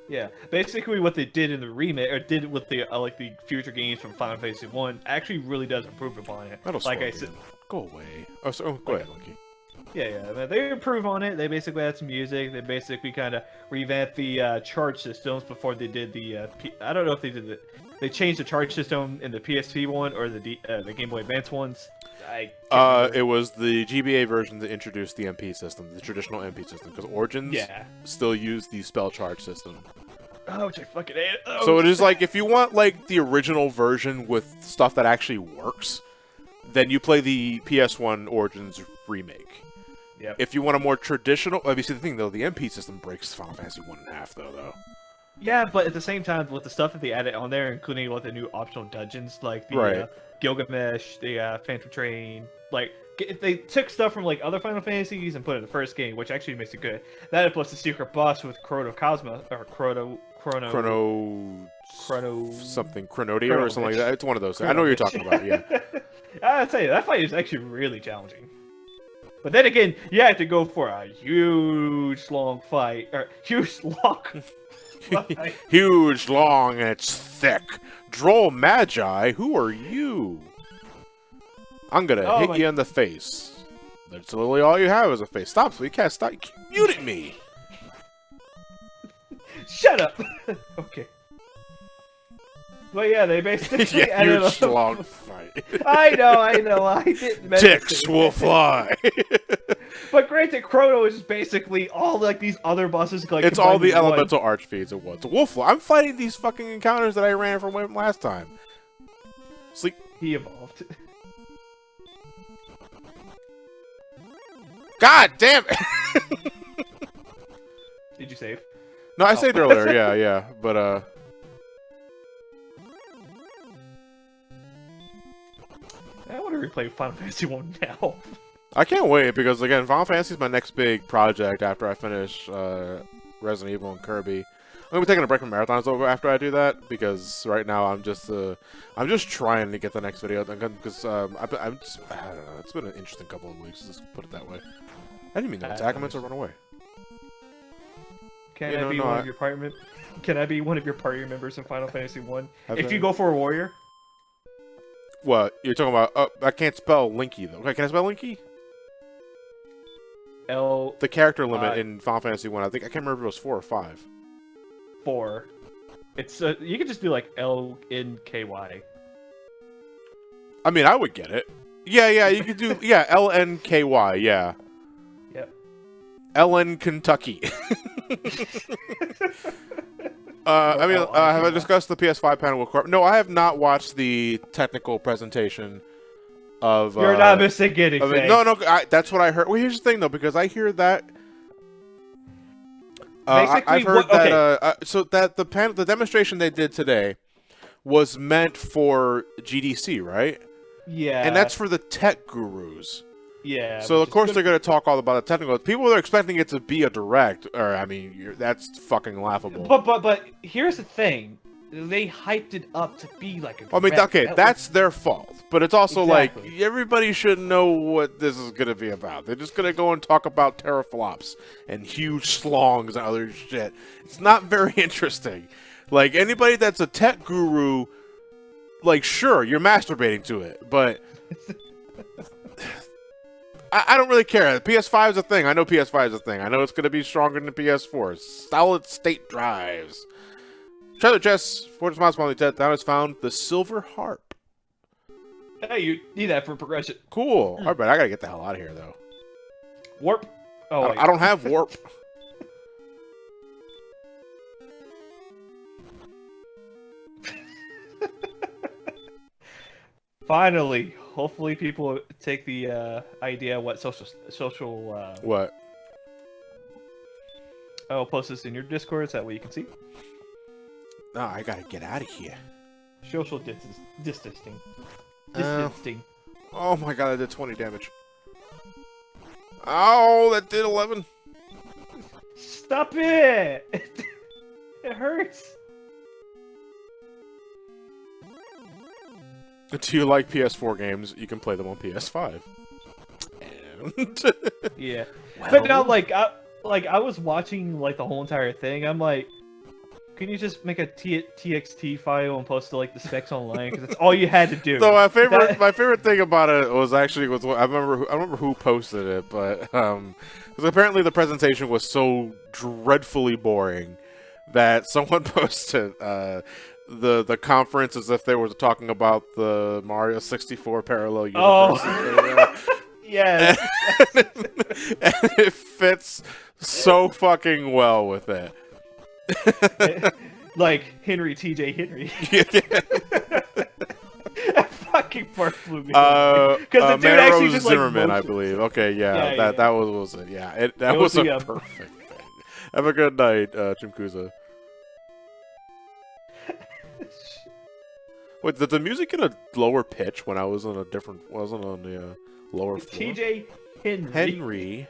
Yeah, basically what they did in the remake, or did with the the future games from Final Fantasy 1, actually really does improve upon it. That'll Like spoil I said, me. Go away. Go ahead, Monkey. yeah, they improve on it. They basically add some music. They basically kind of revamped the charge systems before they did the. I don't know if they did the. They changed the charge system in the PSP one or the Game Boy Advance ones. I can't remember. It was the GBA version that introduced the MP system, the traditional MP system, because Origins Yeah. still used the spell charge system. Oh, which I fucking hate. Oh, So it is if you want the original version with stuff that actually works, then you play the PS1 Origins remake. Yep. If you want a more traditional, obviously the thing though, the MP system breaks Final Fantasy 1.5 though. Yeah, but at the same time, with the stuff that they added on there, including with the new optional dungeons, like the Right. Gilgamesh, the Phantom Train, like if they took stuff from like other Final Fantasies and put it in the first game, which actually makes it good. That plus the secret boss with Chrono Something Chronodia or something like that. It's one of those. I know what you're talking about. Yeah. I'll tell you, that fight is actually really challenging. But then again, you have to go for a huge long fight, or huge long. Huge, long, and it's thick. Droll Magi, who are you? I'm gonna hit you in the face. That's literally all you have is a face. Stop, so you can't stop. You keep muting me. Shut up. Okay. But yeah, they basically added huge, long fight. I know. I didn't mention Dicks will fly. But granted, Chrono is basically all like these other bosses. Like it's all the combined into elemental archfiends at once. Wolf, I'm fighting these fucking encounters that I ran from last time. Sleep. He evolved. God damn it! Did you save? No, I saved earlier. Yeah, but I want to replay Final Fantasy 1 now. I can't wait because again, Final Fantasy is my next big project after I finish Resident Evil and Kirby. I'm gonna be taking a break from marathons over after I do that because right now I'm just trying to get the next video done because I don't know. It's been an interesting couple of weeks. Let's put it that way. I didn't mean to attack him and to run away. Can I be one of your party? Can I be one of your party members in Final Fantasy 1? If you go for a warrior. What you're talking about? I can't spell Linky though. Okay, can I spell Linky? The character limit in Final Fantasy 1. I think I can't remember if it was 4 or 5. 4. It's you could just do like LNKY. I mean, I would get it. Yeah, you could do LNKY. Yeah. Yep. LN Kentucky. I mean, have I discussed the PS5 panel with Corp? No, I have not watched the technical presentation of. You're not missing anything. No, that's what I heard. Well, here's the thing, though, because I hear that. I've heard that. So that the demonstration they did today was meant for GDC, right? Yeah. And that's for the tech gurus. Yeah. So of course they're going to talk all about the technical. People are expecting it to be a direct, or I mean, that's fucking laughable. But here's the thing: they hyped it up to be like a direct. I mean, okay, that's their fault, but it's also like everybody should know what this is going to be about. They're just going to go and talk about teraflops and huge slongs and other shit. It's not very interesting. Like anybody that's a tech guru, like sure you're masturbating to it, but. I don't really care. PS5 is a thing. I know PS5 is a thing. I know it's going to be stronger than the PS4. Solid state drives. Treasure chest. Fortress Mouse Molly Ted. Down is found the silver harp. Hey, you need that for progression. Cool. Alright, I got to get the hell out of here, though. Warp? Oh, I don't have warp. Finally. Hopefully people take the idea what social what? I'll post this in your Discord so that way you can see. No, I gotta get out of here. Social distancing. Oh my god, I did 20 damage. Oh, that did 11. Stop it! It hurts. Do you like PS4 games? You can play them on PS5. And yeah, well... but now I was watching like the whole entire thing. I'm like, can you just make a TXT file and post like the specs online? Because that's all you had to do. So my favorite thing about it was I remember who posted it, but because apparently the presentation was so dreadfully boring that someone posted the conference as if they were talking about the Mario 64 parallel universe. Oh, yeah. And it fits so fucking well with it. Like Henry T.J. Henry. fucking part flew me away. Because the dude Man actually Rose just like Zimmerman, I motions. believe. Okay, yeah, Yeah, that was it. Yeah, that It was was a the, perfect thing. Have a good night, Chimkuza. Wait, did the music get a lower pitch when I was on a different? Wasn't on the lower floor? TJ Henry. Henry.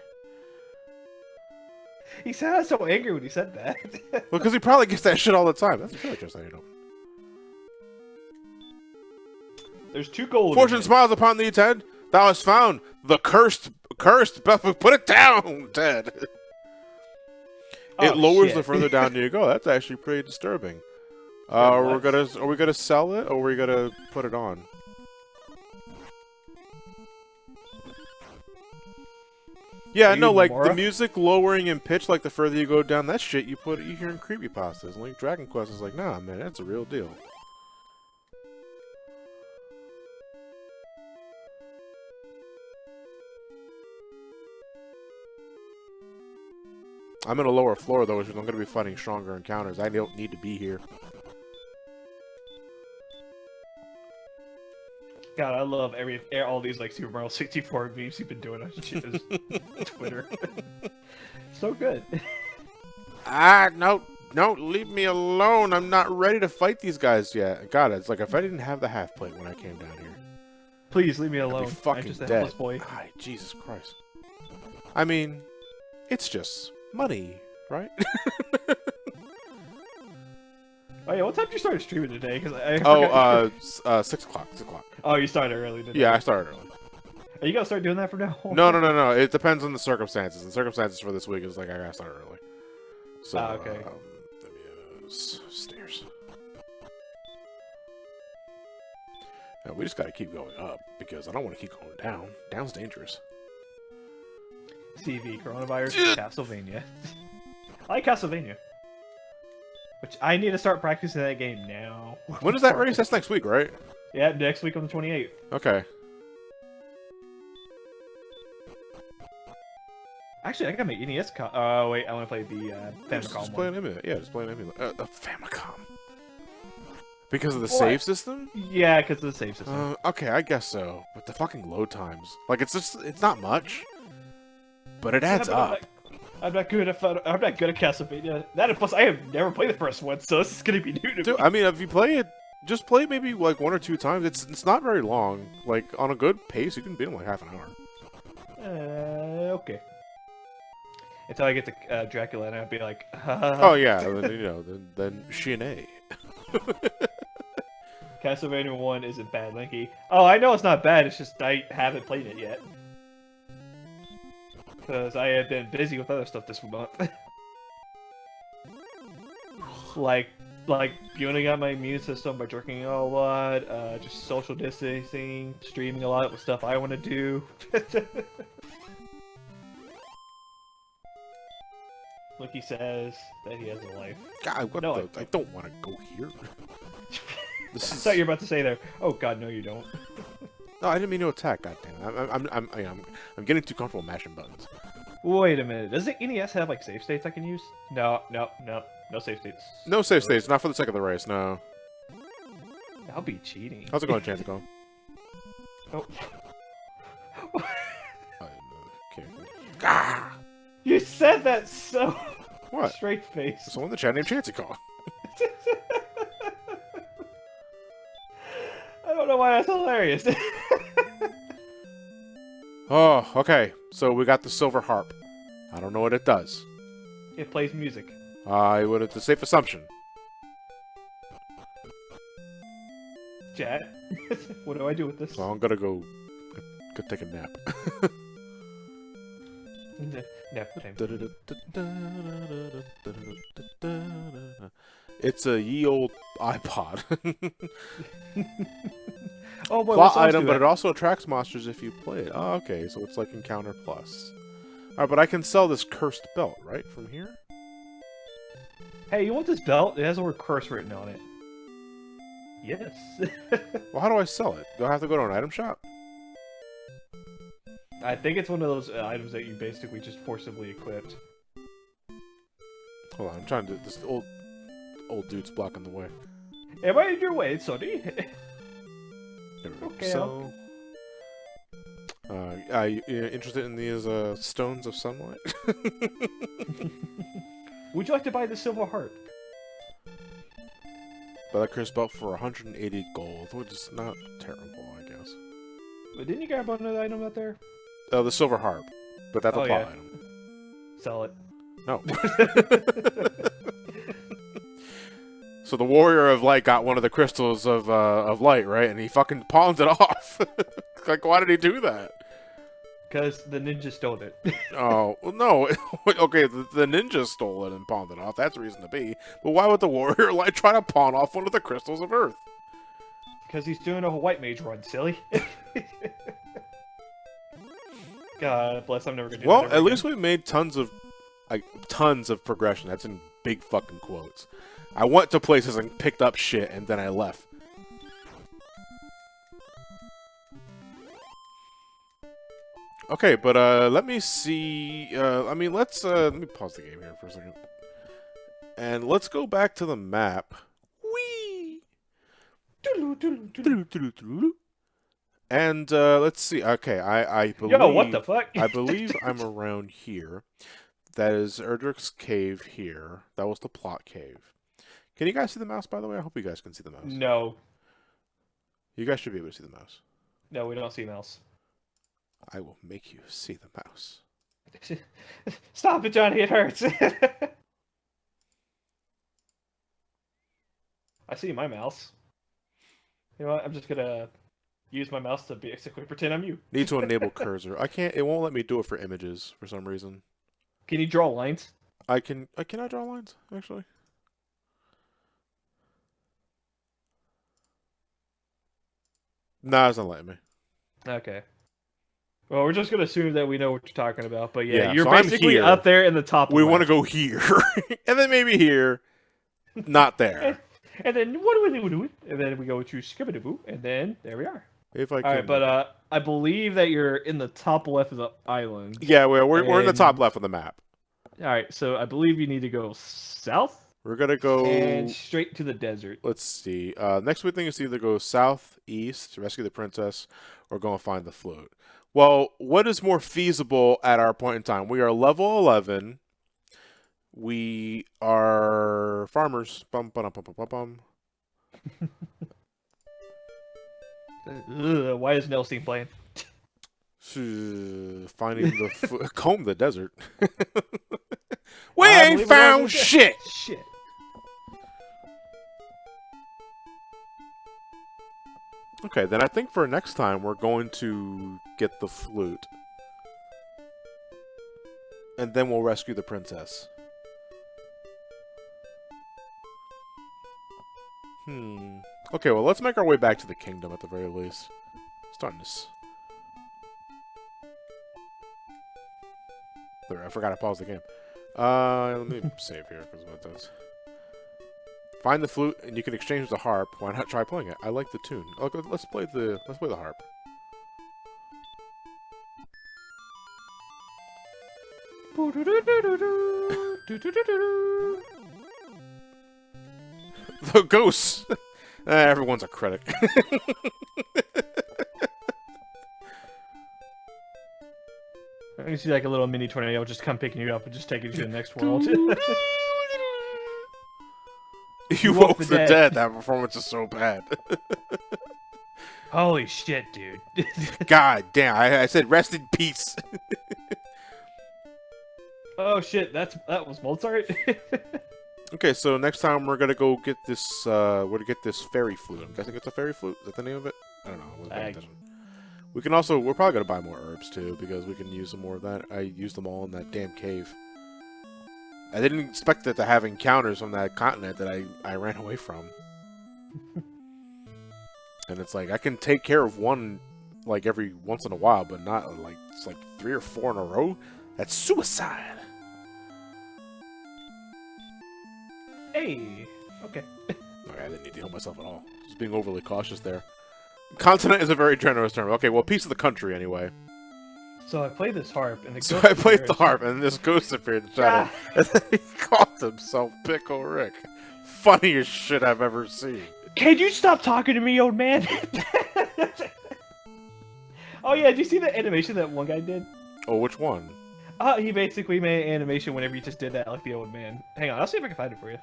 He sounded so angry when he said that. Well, because he probably gets that shit all the time. That's really just how you know. There's 2 gold. Fortune smiles upon thee, Ted. Thou hast found the cursed. Put it down, Ted. It lowers the further down you go. That's actually pretty disturbing. Are we gonna sell it, or are we gonna put it on? Yeah, no, like the music lowering in pitch, like the further you go down, that shit you hear in creepypastas. And like Dragon Quest is like, nah, man, that's a real deal. I'm in a lower floor though, which I'm gonna be fighting stronger encounters. I don't need to be here. God, I love all these like Super Mario 64 memes you've been doing on Twitter. So good. No, leave me alone. I'm not ready to fight these guys yet. God, it's like if I didn't have the half plate when I came down here. Please leave me alone. I'd be fucking I'm just a dead. helpless boy. Ay, Jesus Christ. I mean, it's just money, right? Oh yeah, what time did you start streaming today? Because I 6 o'clock. 6 o'clock. Oh, you started early today. Yeah, I started early. Are you gonna start doing that from now on? No. It depends on the circumstances. And circumstances for this week is like I gotta start early. So, okay. let me use stairs. Now, we just gotta keep going up because I don't want to keep going down. Down's dangerous. CV, coronavirus, Castlevania. I like Castlevania. Which I need to start practicing that game now. When is that race? That's next week, right? Yeah, next week on the 28th. Okay. Actually, I gotta make NES. Oh wait, I want to play the Famicom Just one. play an emulator. Yeah, just play an emulator. Famicom. Because of the save system? Yeah, because of the save system. Okay, I guess so. But the fucking load times. Like, it's not much. But it adds up. I'm not good at Castlevania. That and plus, I have never played the first one, so this is gonna be new to Dude, me. I mean, if you play it, just play maybe like 1 or 2 times. It's not very long. Like on a good pace, you can beat them like half an hour. Okay. Until I get to Dracula, and I'll be like, oh yeah, then then Shinnei. Castlevania 1 isn't bad, Linky. Oh, I know it's not bad. It's just I haven't played it yet. Because I have been busy with other stuff this month. like building up my immune system by drinking a lot, just social distancing, streaming a lot with stuff I want to do. Like he says that he has a life. God, what No, I don't want to go here. I thought you were about to say there. Oh God, no, you don't. No, I didn't mean to attack. Goddamn, I'm getting too comfortable mashing buttons. Wait a minute. Does the NES have like save states I can use? No save states. No save states, not for the sake of the race. No. That'll be cheating. How's it going, Chantico? Oh. Okay. Ah! You said that so What? straight face. Someone in the chat named Chantico. I don't know why that's hilarious. Oh, okay. So we got the silver harp. I don't know what it does. It plays music. It's a safe assumption. Chat. What do I do with this? So I'm gonna go take a nap. Nap time. It's a ye old iPod. Oh boy, Plot item, but it also attracts monsters if you play it. Oh, okay, so it's like Encounter Plus. Alright, but I can sell this cursed belt, right? From here? Hey, you want this belt? It has the word curse written on it. Yes. Well, how do I sell it? Do I have to go to an item shop? I think it's one of those items that you basically just forcibly equipped. Hold on, I'm trying to... This old dude's blocking the way. Am I in your way, Sonny? Okay, so, are you interested in these stones of sunlight? Would you like to buy the silver harp? But that Chris bought for 180 gold, which is not terrible, I guess. But didn't you grab another item out there? Oh, the silver harp, but that's a plot yeah. item. Sell it. No. So the warrior of light got one of the crystals of light, right? And he fucking pawned it off. Like, why did he do that? Because the ninja stole it. Oh, well, no. Okay, the ninja stole it and pawned it off. That's reason to be. But why would the warrior light try to pawn off one of the crystals of Earth? Because he's doing a white mage run, silly. God bless, I'm never gonna do that. Well, ever at again. least we made tons of progression. That's in big fucking quotes. I went to places and picked up shit, and then I left. Okay, but let me see. I mean, let's let me pause the game here for a second, and let's go back to the map. Whee! And let's see. Okay, I believe. Yo, what the fuck? I believe I'm around here. That is Erdrick's cave here. That was the plot cave. Can you guys see the mouse, by the way? I hope you guys can see the mouse. No. You guys should be able to see the mouse. No, we don't see mouse. I will make you see the mouse. Stop it, Johnny, it hurts. I see my mouse. You know what? I'm just gonna use my mouse to basically pretend I'm you. Need to enable cursor. I can't. It won't let me do it for images for some reason. Can you draw lines? I can. Can I draw lines actually? Nah, it's not letting me. Okay. Well, we're just gonna assume that we know what you're talking about, but yeah, Yeah, you're so I'm basically here. up there in the top. We want to left. go here, and then maybe here. Not there. And then what do we do? And then we go to Skibidaboo, and then there we are. If I can. All right, but I believe that you're in the top left of the island. Yeah, we're in the top And- left of the map. All right, so I believe you need to go south We're gonna go. and straight to the desert. Let's see. Next big thing is to either go southeast to rescue the princess, or go and find the flute. Well, what is more feasible at our point in time? We are level 11. We are farmers. Bum, bum, bum, bum, bum, bum. Why is Nelstein playing? Finding the comb the desert. We I ain't believe we're going found to the shit. Shit. Okay, then I think for next time we're going to get the flute. And then we'll rescue the princess. Okay, well, let's make our way back to the kingdom at the very least. Starting this. There, I forgot to pause the game. Let me save here, because what it does. Find the flute, and you can exchange the harp. Why not try playing it? I like the tune. Okay, let's play the harp. The ghosts. Everyone's a critic. You see like a little mini tornado just come picking you up and just taking you to the next world. You woke the dead. That performance is so bad. Holy shit, dude. God damn, I said rest in peace. Oh shit, that was Mozart? Okay, so next time we're gonna go get this, we're gonna get this fairy flute. I'm guessing it's a fairy flute? Is that the name of it? I don't know. I wasn't paying attention. We can also, we're probably gonna buy more herbs too, because we can use some more of that. I used them all in that damn cave. I didn't expect it to have encounters on that continent that I ran away from. And it's like, I can take care of one, like, every once in a while, but not, like, it's like 3 or 4 in a row? That's suicide! Hey, okay. Okay, I didn't need to heal myself at all. Just being overly cautious there. Continent is a very generous term. Okay, well, piece of the country, anyway. So I played this harp, and So I played the harp, and this ghost appeared in shadow. And then he called himself Pickle Rick. Funniest shit I've ever seen. Can you stop talking to me, old man? Oh yeah, did you see the animation that one guy did? Oh, which one? He basically made an animation whenever he just did that, like the old man. Hang on, I'll see if I can find it for you.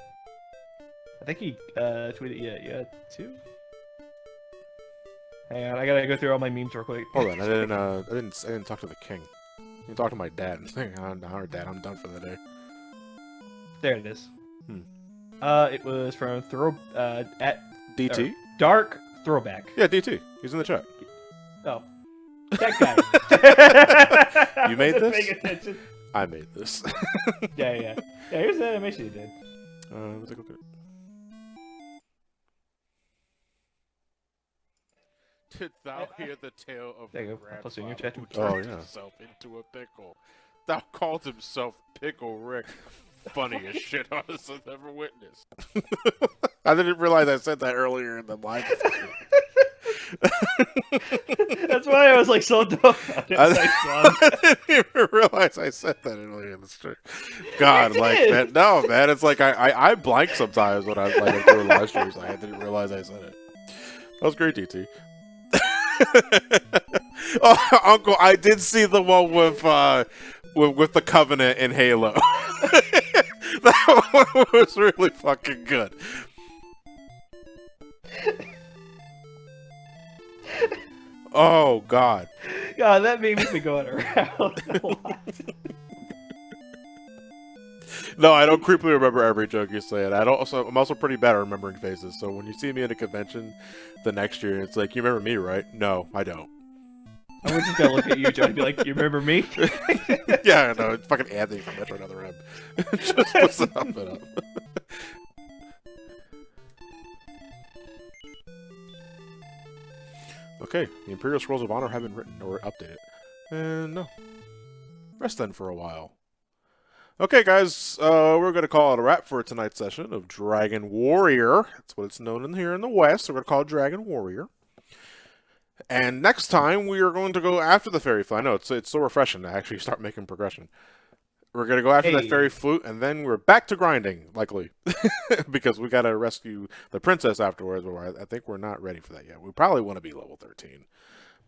I think he tweeted, yeah, too. Hang on, I gotta go through all my memes real quick. Hold on, I didn't talk to the king. You talk to my dad. Our dad, I'm done for the day. There it is. Hmm. It was from at DT? Dark Throwback. Yeah, DT. He's in the chat. Oh, that guy. You made this? Paying attention. I made this. Yeah. Here's the animation he did. Let's take a look at it. Did thou hear the tale of There you the go. I'll post it in your grandfather chat. who turned himself into a pickle? Thou called himself Pickle Rick. Funniest shit honest I've ever witnessed. I didn't realize I said that earlier in the live. That's why I was like so dumb. I didn't even realize I said that earlier in the stream. God, like man, no, man, it's like I blank sometimes when I'm like doing live streams. I didn't realize I said it. That was great, DT. Oh, Uncle, I did see the one with the Covenant in Halo. That one was really fucking good. Oh God. God, that meme has been going around a lot. No, I don't creepily remember every joke you say. I'm also pretty bad at remembering faces. So when you see me at a convention the next year, it's like, you remember me, right? No, I don't. I was just gonna look at you, Joe, and be like, "You remember me?" Yeah, I know. It's fucking Anthony from Metroid Other M. Just puts it up and up. Okay, the Imperial Scrolls of Honor have been written or updated. And no. Rest then for a while. Okay, guys, we're going to call it a wrap for tonight's session of Dragon Warrior. That's what it's known in here in the West. So we're going to call it Dragon Warrior. And next time, we are going to go after the Fairy Flute. I know, it's so refreshing to actually start making progression. We're going to go after that Fairy Flute, and then we're back to grinding, likely. Because we got to rescue the princess afterwards, but I think we're not ready for that yet. We probably want to be level 13.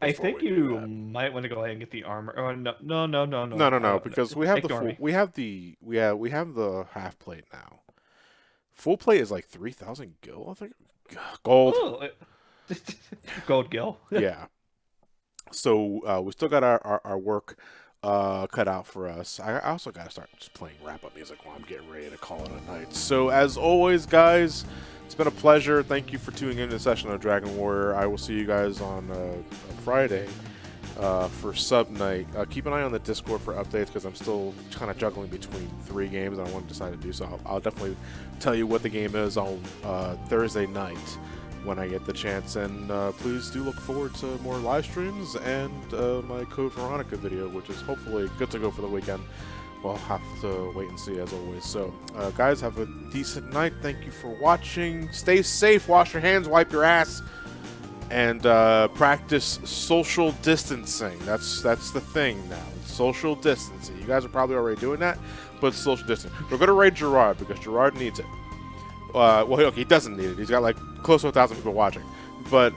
I think you might want to go ahead and get the armor. Oh, no, because we have we have the half plate now. Full plate is like 3,000 gil, I think. Gold. Oh, gold gil. Yeah. So we still got our work cut out for us. I also got to start just playing wrap-up music while I'm getting ready to call it a night. So as always, guys, it's been a pleasure. Thank you for tuning in to the session of Dragon Warrior. I will see you guys on Friday for sub night. Keep an eye on the Discord for updates because I'm still kind of juggling between 3 games and I want to decide to do so. I'll definitely tell you what the game is on Thursday night when I get the chance. And please do look forward to more live streams and my Code Veronica video, which is hopefully good to go for the weekend. We'll have to wait and see as always. So, guys, have a decent night. Thank you for watching. Stay safe. Wash your hands. Wipe your ass. And practice social distancing. That's the thing now. Social distancing. You guys are probably already doing that, but it's social distancing. We're going to raid Gerard because Gerard needs it. Well, okay, he doesn't need it. He's got like close to 1,000 people watching. But,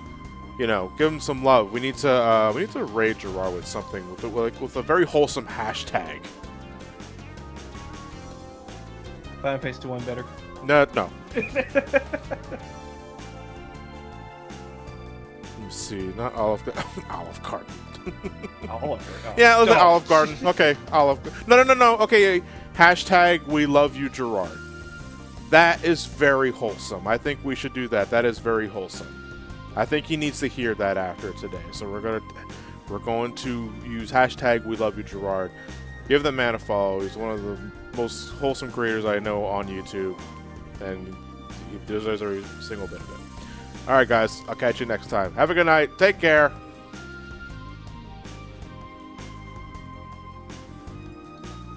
you know, give him some love. We need to raid Gerard with something, with a very wholesome hashtag. Final Fantasy 1 better. No. Let me see. Not Olive Garden. Yeah, it was Olive Garden. Okay, Olive. No. Okay, hashtag we love you, Gerard. That is very wholesome. I think we should do that. That is very wholesome. I think he needs to hear that after today. So we're going to use hashtag we love you, Gerard. Give the man a follow. He's one of the most wholesome creators I know on YouTube, and he deserves every single bit of it. All right, guys. I'll catch you next time. Have a good night. Take care.